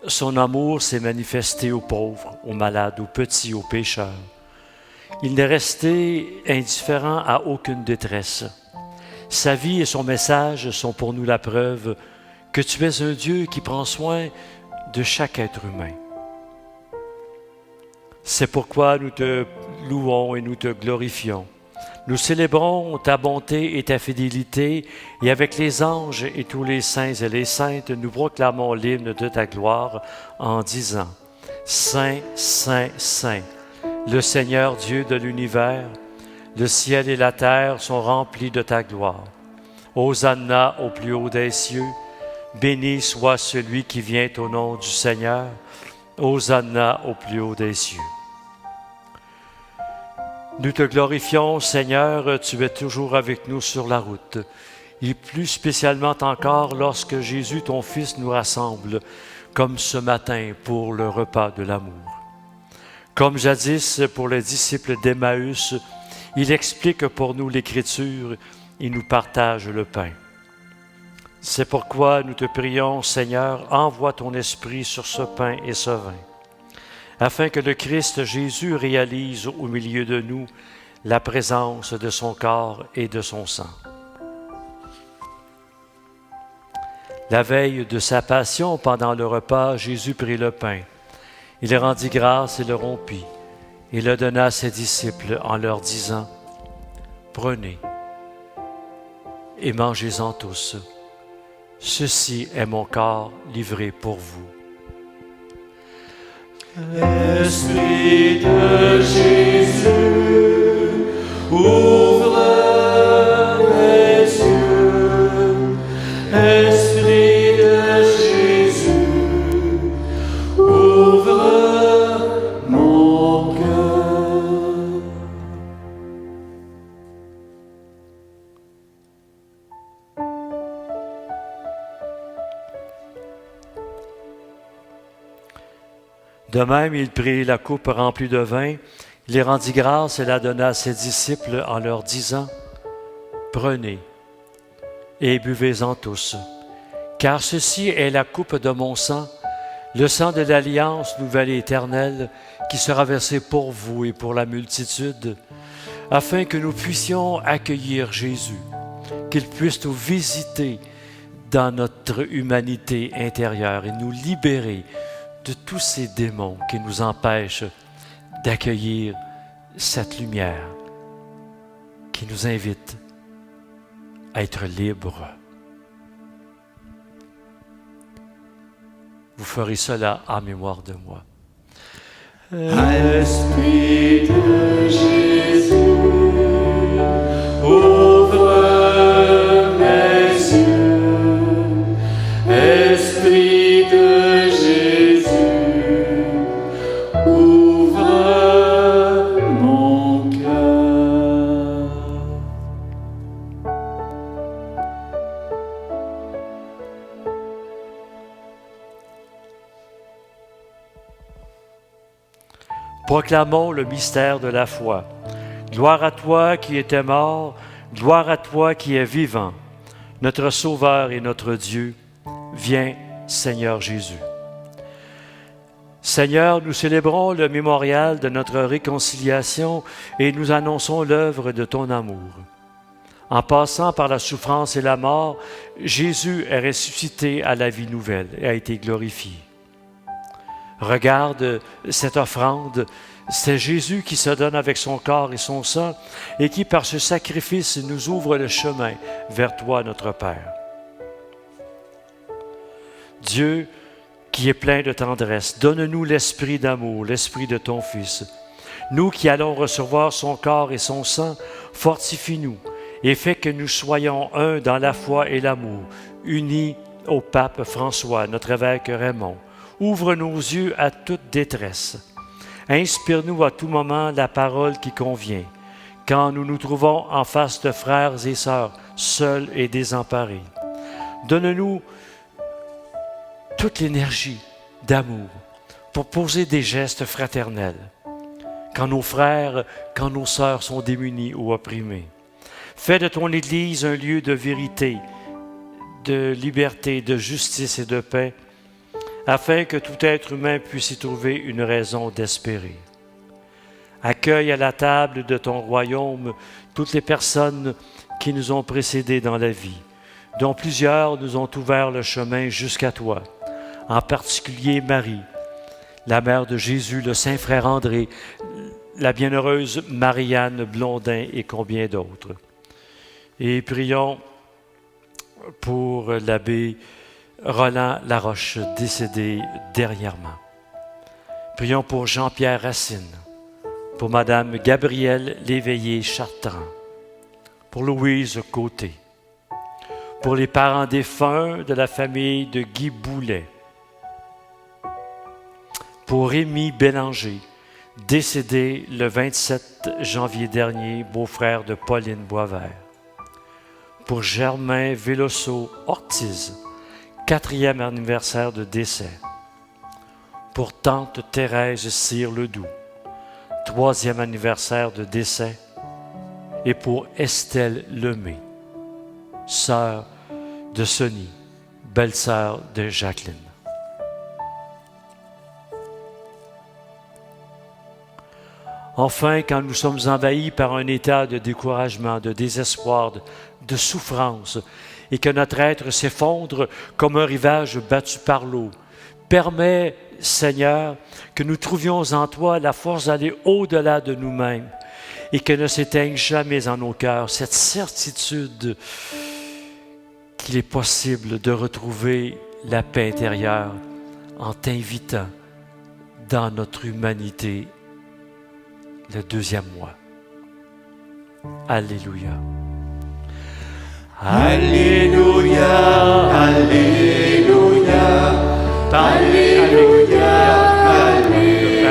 Son amour s'est manifesté aux pauvres, aux malades, aux petits, aux pécheurs. Il n'est resté indifférent à aucune détresse. Sa vie et son message sont pour nous la preuve que tu es un Dieu qui prend soin de chaque être humain. C'est pourquoi nous te louons et nous te glorifions. Nous célébrons ta bonté et ta fidélité, et avec les anges et tous les saints et les saintes, nous proclamons l'hymne de ta gloire en disant « Saint, Saint, Saint, le Seigneur Dieu de l'univers, le ciel et la terre sont remplis de ta gloire. Hosanna au plus haut des cieux, béni soit celui qui vient au nom du Seigneur. Hosanna au plus haut des cieux. » Nous te glorifions, Seigneur, tu es toujours avec nous sur la route, et plus spécialement encore lorsque Jésus, ton Fils, nous rassemble, comme ce matin pour le repas de l'amour. Comme jadis pour les disciples d'Emmaüs, il explique pour nous l'Écriture il nous partage le pain. C'est pourquoi nous te prions, Seigneur, envoie ton esprit sur ce pain et ce vin, afin que le Christ Jésus réalise au milieu de nous la présence de son corps et de son sang. La veille de sa passion, pendant le repas, Jésus prit le pain. Il rendit grâce et le rompit, et le donna à ses disciples en leur disant, « Prenez et mangez-en tous. Ceci est mon corps livré pour vous. » Esprit de Jésus, ouvre mes yeux. Esprit de Jésus, ouvre mon cœur. De même, il prit la coupe remplie de vin, il les rendit grâce et la donna à ses disciples en leur disant, « Prenez et buvez-en tous, car ceci est la coupe de mon sang, le sang de l'alliance nouvelle et éternelle qui sera versé pour vous et pour la multitude, afin que nous puissions accueillir Jésus, qu'il puisse nous visiter dans notre humanité intérieure et nous libérer de tous ces démons qui nous empêchent d'accueillir cette lumière qui nous invite à être libres. Vous ferez cela en mémoire de moi. Esprit de Jésus, ouvre mes yeux. Esprit de Jésus, ouvre mon cœur. Proclamons le mystère de la foi. Gloire à toi qui étais mort, gloire à toi qui es vivant. Notre Sauveur et notre Dieu, viens, Seigneur Jésus. Seigneur, nous célébrons le mémorial de notre réconciliation et nous annonçons l'œuvre de ton amour. En passant par la souffrance et la mort, Jésus est ressuscité à la vie nouvelle et a été glorifié. Regarde cette offrande, c'est Jésus qui se donne avec son corps et son sang et qui, par ce sacrifice, nous ouvre le chemin vers toi, notre Père. Dieu, qui est plein de tendresse, donne-nous l'esprit d'amour, l'esprit de ton Fils. Nous qui allons recevoir son corps et son sang, fortifie-nous et fais que nous soyons un dans la foi et l'amour, unis au pape François, notre évêque Raymond. Ouvre nos yeux à toute détresse. Inspire-nous à tout moment la parole qui convient, quand nous nous trouvons en face de frères et sœurs, seuls et désemparés. Donne-nous toute l'énergie d'amour pour poser des gestes fraternels, quand nos frères, quand nos sœurs sont démunis ou opprimés. Fais de ton Église un lieu de vérité, de liberté, de justice et de paix, afin que tout être humain puisse y trouver une raison d'espérer. Accueille à la table de ton royaume toutes les personnes qui nous ont précédés dans la vie, dont plusieurs nous ont ouvert le chemin jusqu'à toi, en particulier Marie, la mère de Jésus, le saint frère André, la bienheureuse Marianne Blondin et combien d'autres. Et prions pour l'abbé Roland Laroche, décédé dernièrement. Prions pour Jean-Pierre Racine, pour Madame Gabrielle Léveillé-Chartrand, pour Louise Côté, pour les parents défunts de la famille de Guy Boulet, pour Rémi Bélanger, décédé le 27 janvier dernier, beau-frère de Pauline Boisvert, pour Germain Vélosso Ortiz, 4e anniversaire de décès, pour tante Thérèse Cyr-Ledoux, 3e anniversaire de décès, et pour Estelle Lemay, sœur de Sonny, belle-sœur de Jacqueline. Enfin, quand nous sommes envahis par un état de découragement, de désespoir, de souffrance, et que notre être s'effondre comme un rivage battu par l'eau, permets, Seigneur, que nous trouvions en Toi la force d'aller au-delà de nous-mêmes et que ne s'éteigne jamais en nos cœurs cette certitude qu'il est possible de retrouver la paix intérieure en t'invitant dans notre humanité le deuxième mois. Alléluia. Alléluia, Alléluia, Alléluia, Alléluia,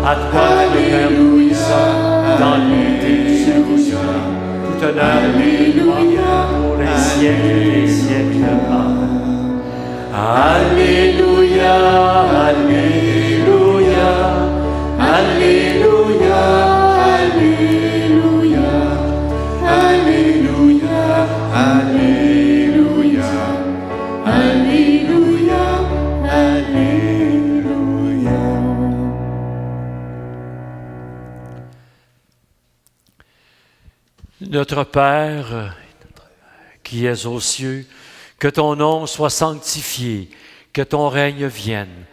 À toi, le Père Louisa, dans l'unité du Saint-Esprit, tout honneur et gloire pour les siècles des siècles. Amen. Alléluia, Alléluia, Alléluia, Alléluia, Alléluia, Alléluia, Alléluia, Alléluia. Notre Père, qui es aux cieux, que ton nom soit sanctifié, que ton règne vienne,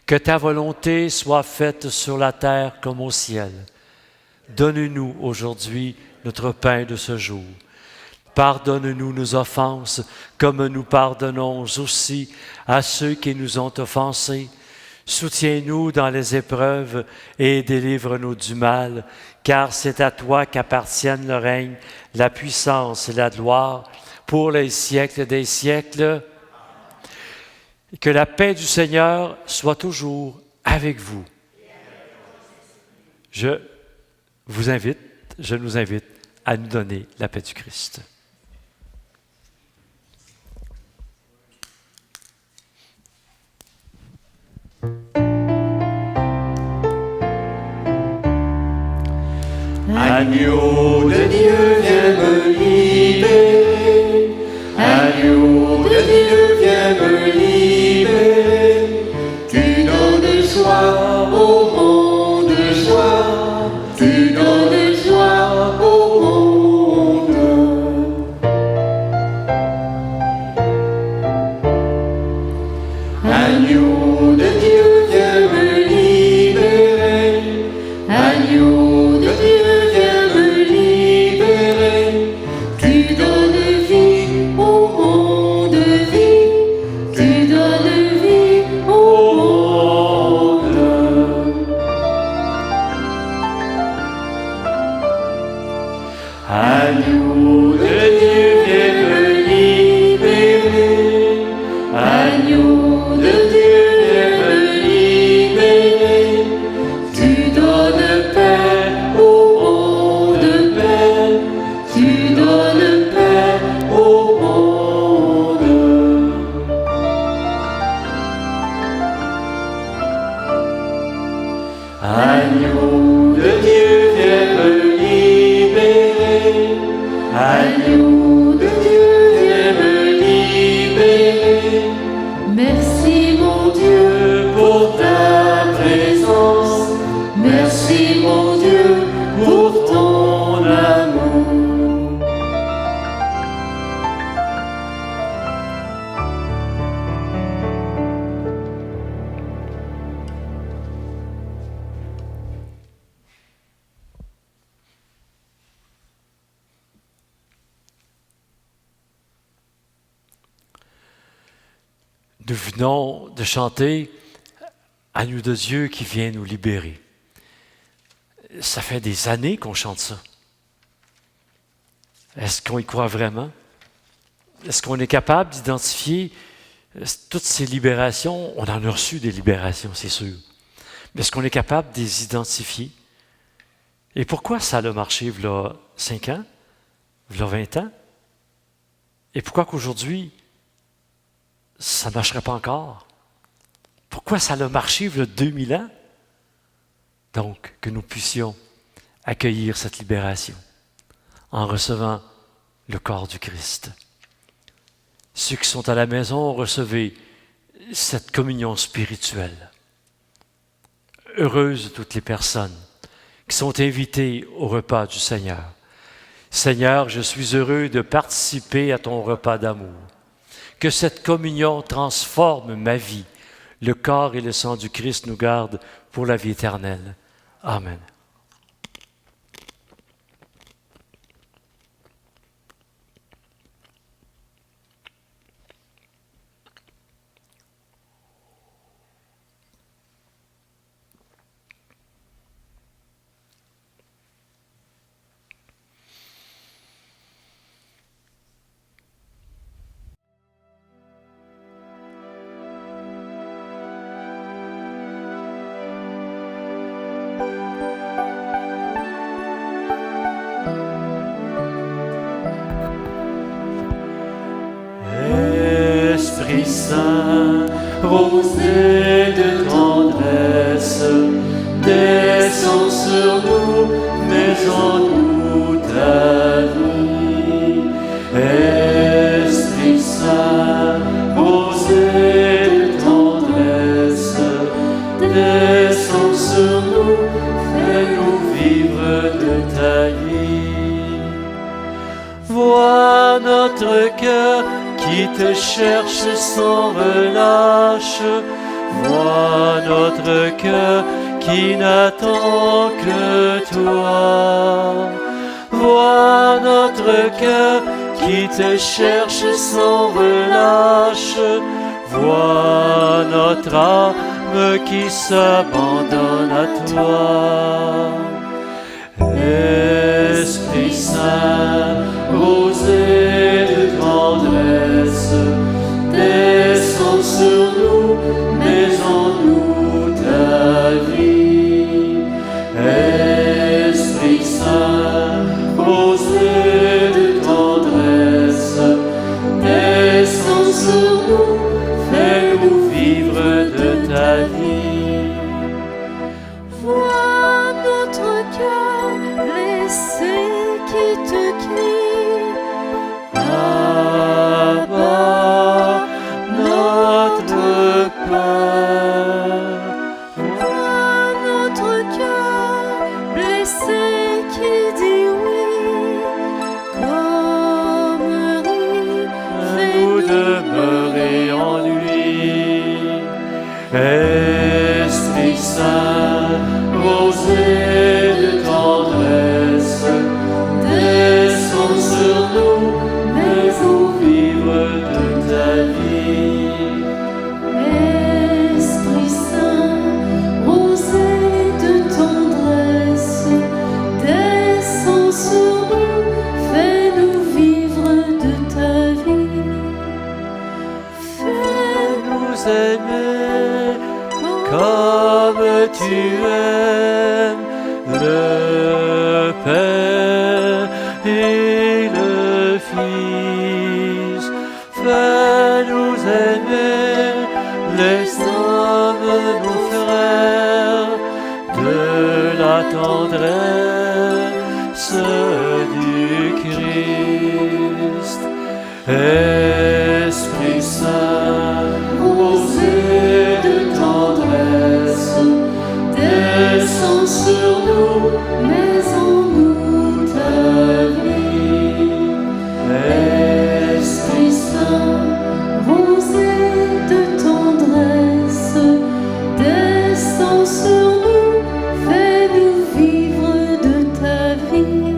que ta volonté soit faite sur la terre comme au ciel. Donne-nous aujourd'hui notre pain de ce jour. Pardonne-nous nos offenses, comme nous pardonnons aussi à ceux qui nous ont offensés. Soutiens-nous dans les épreuves et délivre-nous du mal, car c'est à toi qu'appartiennent le règne, la puissance et la gloire pour les siècles des siècles. Que la paix du Seigneur soit toujours avec vous. Je nous invite à nous donner la paix du Christ. Agneau de Dieu, viens me libérer. Agneau de Dieu, viens me libérer. Tu donnes joie au monde, joie. Tu donnes joie au monde. Agneau de Dieu, viens me libérer. Agneau de Dieu, viens me libérer. Tu donnes vie au monde, vie. Tu donnes vie au monde. Agneau de Dieu, viens me libérer. Agneau de Dieu, viens me libérer. Tu donnes paix au monde, paix. Tu donnes paix au monde. Agneau de Dieu, viens me libérer. Agneau de Dieu, viens me libérer. Merci mon Dieu pour ta présence. Merci mon Dieu pour ton amour. Nous venons de chanter « Agneau de Dieu qui vient nous libérer ». Ça fait des années qu'on chante ça. Est-ce qu'on y croit vraiment? Est-ce qu'on est capable d'identifier toutes ces libérations? On en a reçu des libérations, c'est sûr. Mais est-ce qu'on est capable de les identifier? Et pourquoi ça a marché il y a 5 ans, il y a 20 ans? Et pourquoi qu'aujourd'hui, ça ne marcherait pas encore? Pourquoi ça a marché il y a 2000 ans? Donc, que nous puissions accueillir cette libération en recevant le corps du Christ. Ceux qui sont à la maison, recevez cette communion spirituelle. Heureuses toutes les personnes qui sont invitées au repas du Seigneur. Seigneur, je suis heureux de participer à ton repas d'amour. Que cette communion transforme ma vie. Le corps et le sang du Christ nous gardent pour la vie éternelle. Amen. Esprit Saint, rosée de tendresse, descends sur nous, mets en nous ta vie. Esprit Saint, rosée de tendresse, descends sur nous, fais-nous vivre de ta vie. Vois notre cœur qui te cherche sans relâche, vois notre cœur qui n'attend que toi. Vois notre cœur qui te cherche sans relâche, vois notre âme qui s'abandonne à toi. Esprit Saint, rosée de tendresse, descends sur nous, mets en nous ta vie. Esprit Saint, rosée de tendresse, descends sur nous, fais-nous vivre de ta vie. Vois notre cœur blessé qui te crie. Abba, notre Père. Vois notre cœur blessé qui dit oui. Comme riz, Fais-nous demeurer en lui. Esprit Saint, rosée de tendresse, descends sur nous, fais-nous vivre de ta vie. Esprit Saint, rosée de tendresse, descends sur nous, fais-nous vivre de ta vie. Fais-nous aimer comme tu aimes le Père et le Fils. Fais-nous aimer les hommes, nos frères, de la tendresse du Christ. Esprit Saint, rosée de tendresse, descends sur nous, Mets en nous ta vie. Esprit Saint, rosée de tendresse, descends sur nous, fais-nous vivre de ta vie.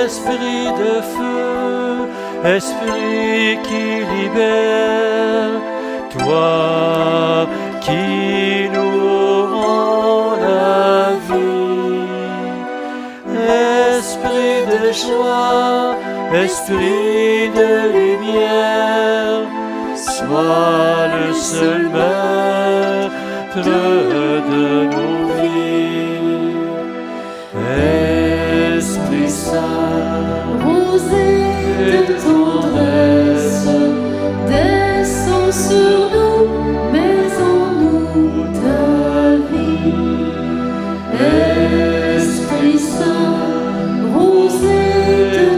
Esprit de feu, esprit qui libère, toi qui nous rends la vie. Esprit de joie, esprit de lumière, sois le seul maître de nos vies. Esprit Saint, Rosée de tendresse, descends sur nous, mets en nous ta vie. Esprit Saint, rosée de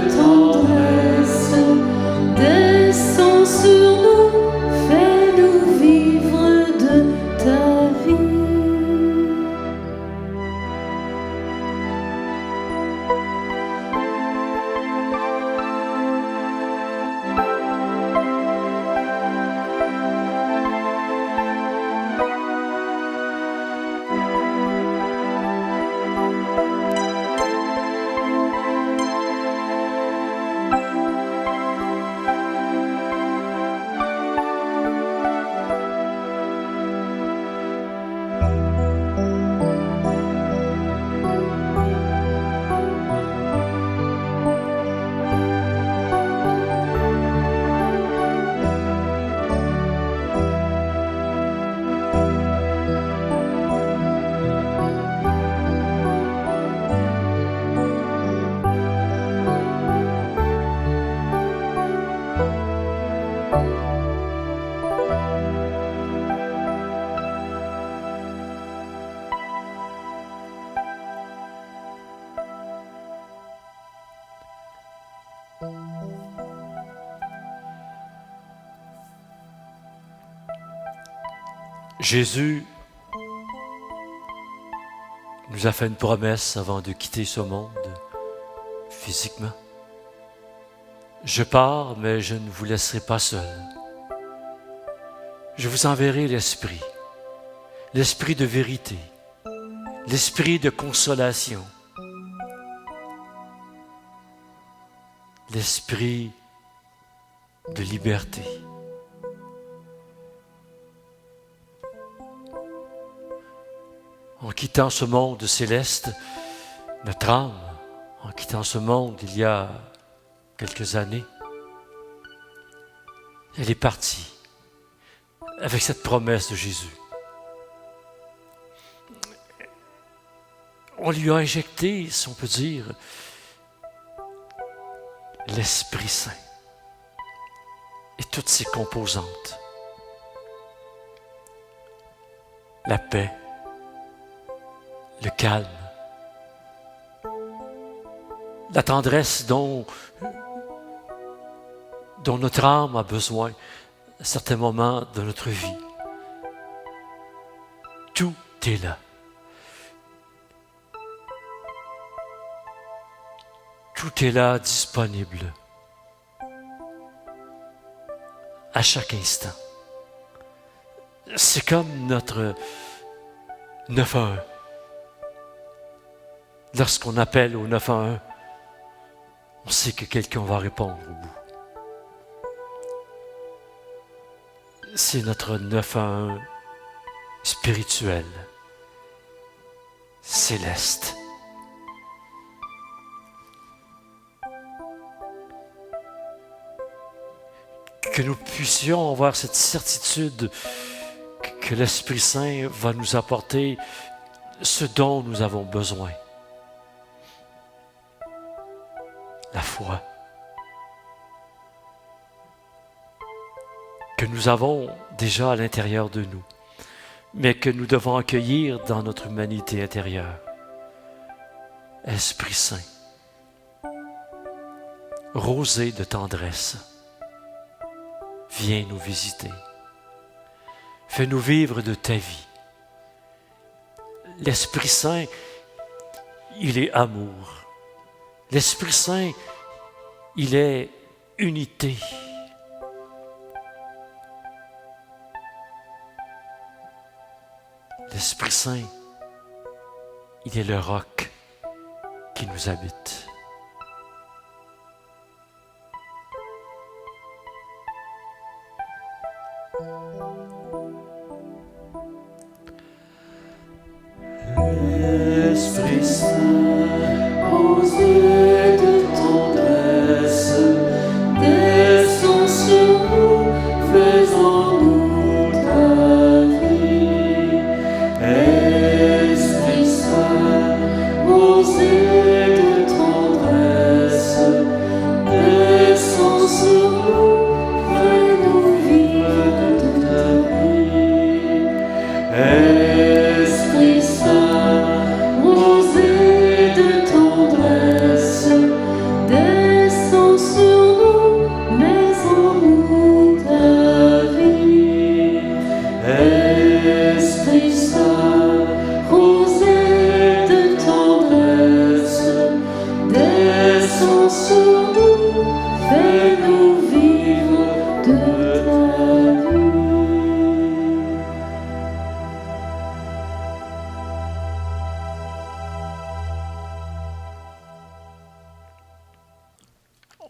Jésus nous a fait une promesse avant de quitter ce monde physiquement. Je pars, mais je ne vous laisserai pas seul. Je vous enverrai l'Esprit, l'Esprit de vérité, l'Esprit de consolation, l'Esprit de liberté. En quittant ce monde céleste, notre âme, en quittant ce monde il y a quelques années, elle est partie avec cette promesse de Jésus. On lui a injecté, si on peut dire, l'Esprit Saint et toutes ses composantes. La paix, le calme, la tendresse dont notre âme a besoin à certains moments de notre vie. Tout est là. Tout est là disponible à chaque instant. C'est comme notre 911. Lorsqu'on appelle au 911, on sait que quelqu'un va répondre au bout. C'est notre 911 spirituel, céleste. Que nous puissions avoir cette certitude que l'Esprit Saint va nous apporter ce dont nous avons besoin. La foi. Que nous avons déjà à l'intérieur de nous, mais que nous devons accueillir dans notre humanité intérieure. Esprit Saint, rosée de tendresse, viens nous visiter. Fais-nous vivre de ta vie. L'Esprit Saint, il est amour. L'Esprit Saint, il est unité. L'Esprit Saint, il est le roc qui nous habite. Esprit Saint, rosée de tendresse, descends sur nous, fais-en-nous ta vie. Esprit Saint, rosée de tendresse, descends sur nous, fais-nous vivre de ta vie. Esprit Saint, rosée de tendresse, descends sur nous, mets en nous ta vie. Esprit Saint, rosée de tendresse, descends sur nous, fais-nous vivre de ta vie.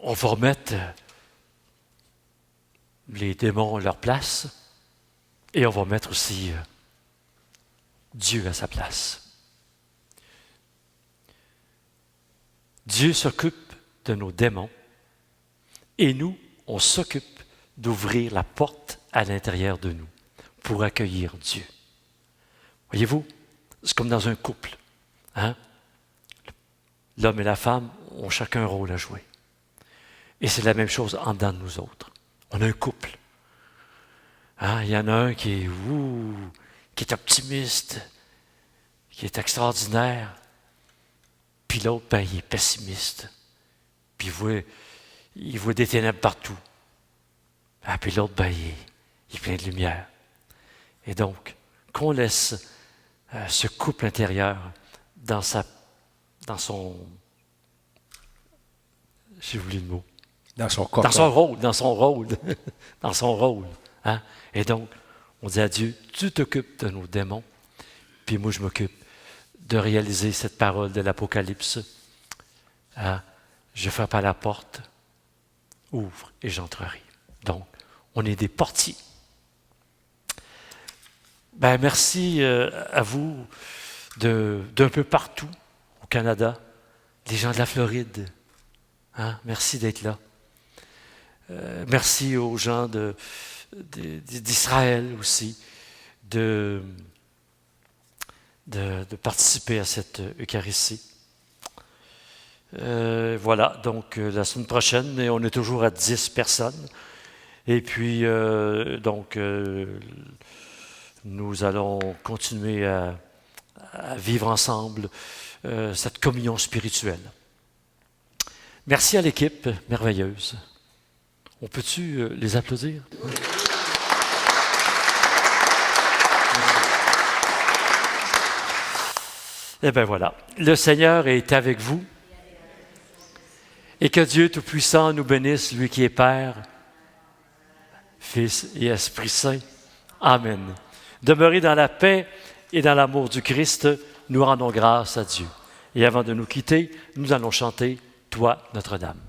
On va remettre les démons à leur place et on va mettre aussi Dieu à sa place. Dieu s'occupe de nos démons et nous, on s'occupe d'ouvrir la porte à l'intérieur de nous pour accueillir Dieu. Voyez-vous, c'est comme dans un couple. Hein? L'homme et la femme ont chacun un rôle à jouer. Et c'est la même chose en dedans de nous autres. On a un couple. Hein? Il y en a un qui est optimiste, qui est extraordinaire. Puis l'autre, ben, il est pessimiste. Puis il voit des ténèbres partout. Ah, puis l'autre, ben, il est plein de lumière. Et donc, qu'on laisse ce couple intérieur dans son, j'ai oublié le mot. Dans son corps. Dans son rôle. Hein? Et donc, on dit à Dieu, tu t'occupes de nos démons, puis moi je m'occupe de réaliser cette parole de l'Apocalypse. Hein? Je frappe à la porte, ouvre et j'entrerai. Donc, on est des portiers. Ben, merci à vous d'un peu partout au Canada, les gens de la Floride. Hein? Merci d'être là. Merci aux gens d'Israël aussi de participer à cette Eucharistie. Voilà, donc la semaine prochaine, on est toujours à 10 personnes. Et puis, nous allons continuer à vivre ensemble cette communion spirituelle. Merci à l'équipe merveilleuse. On peut-tu les applaudir? Eh bien voilà, le Seigneur est avec vous. Et que Dieu Tout-Puissant nous bénisse, lui qui est Père, Fils et Esprit Saint. Amen. Demeurez dans la paix et dans l'amour du Christ, nous rendons grâce à Dieu. Et avant de nous quitter, nous allons chanter « Toi, Notre-Dame ».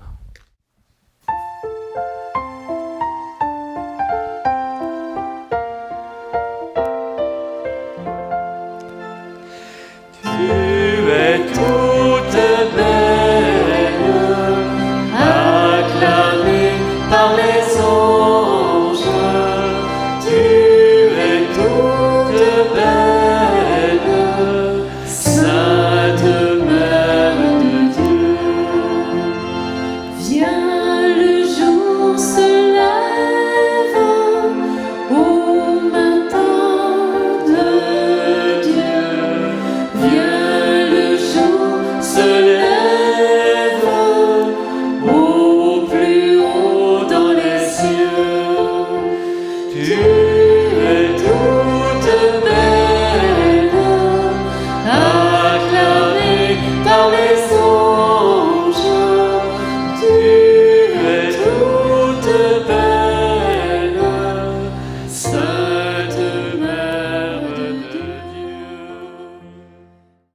Tu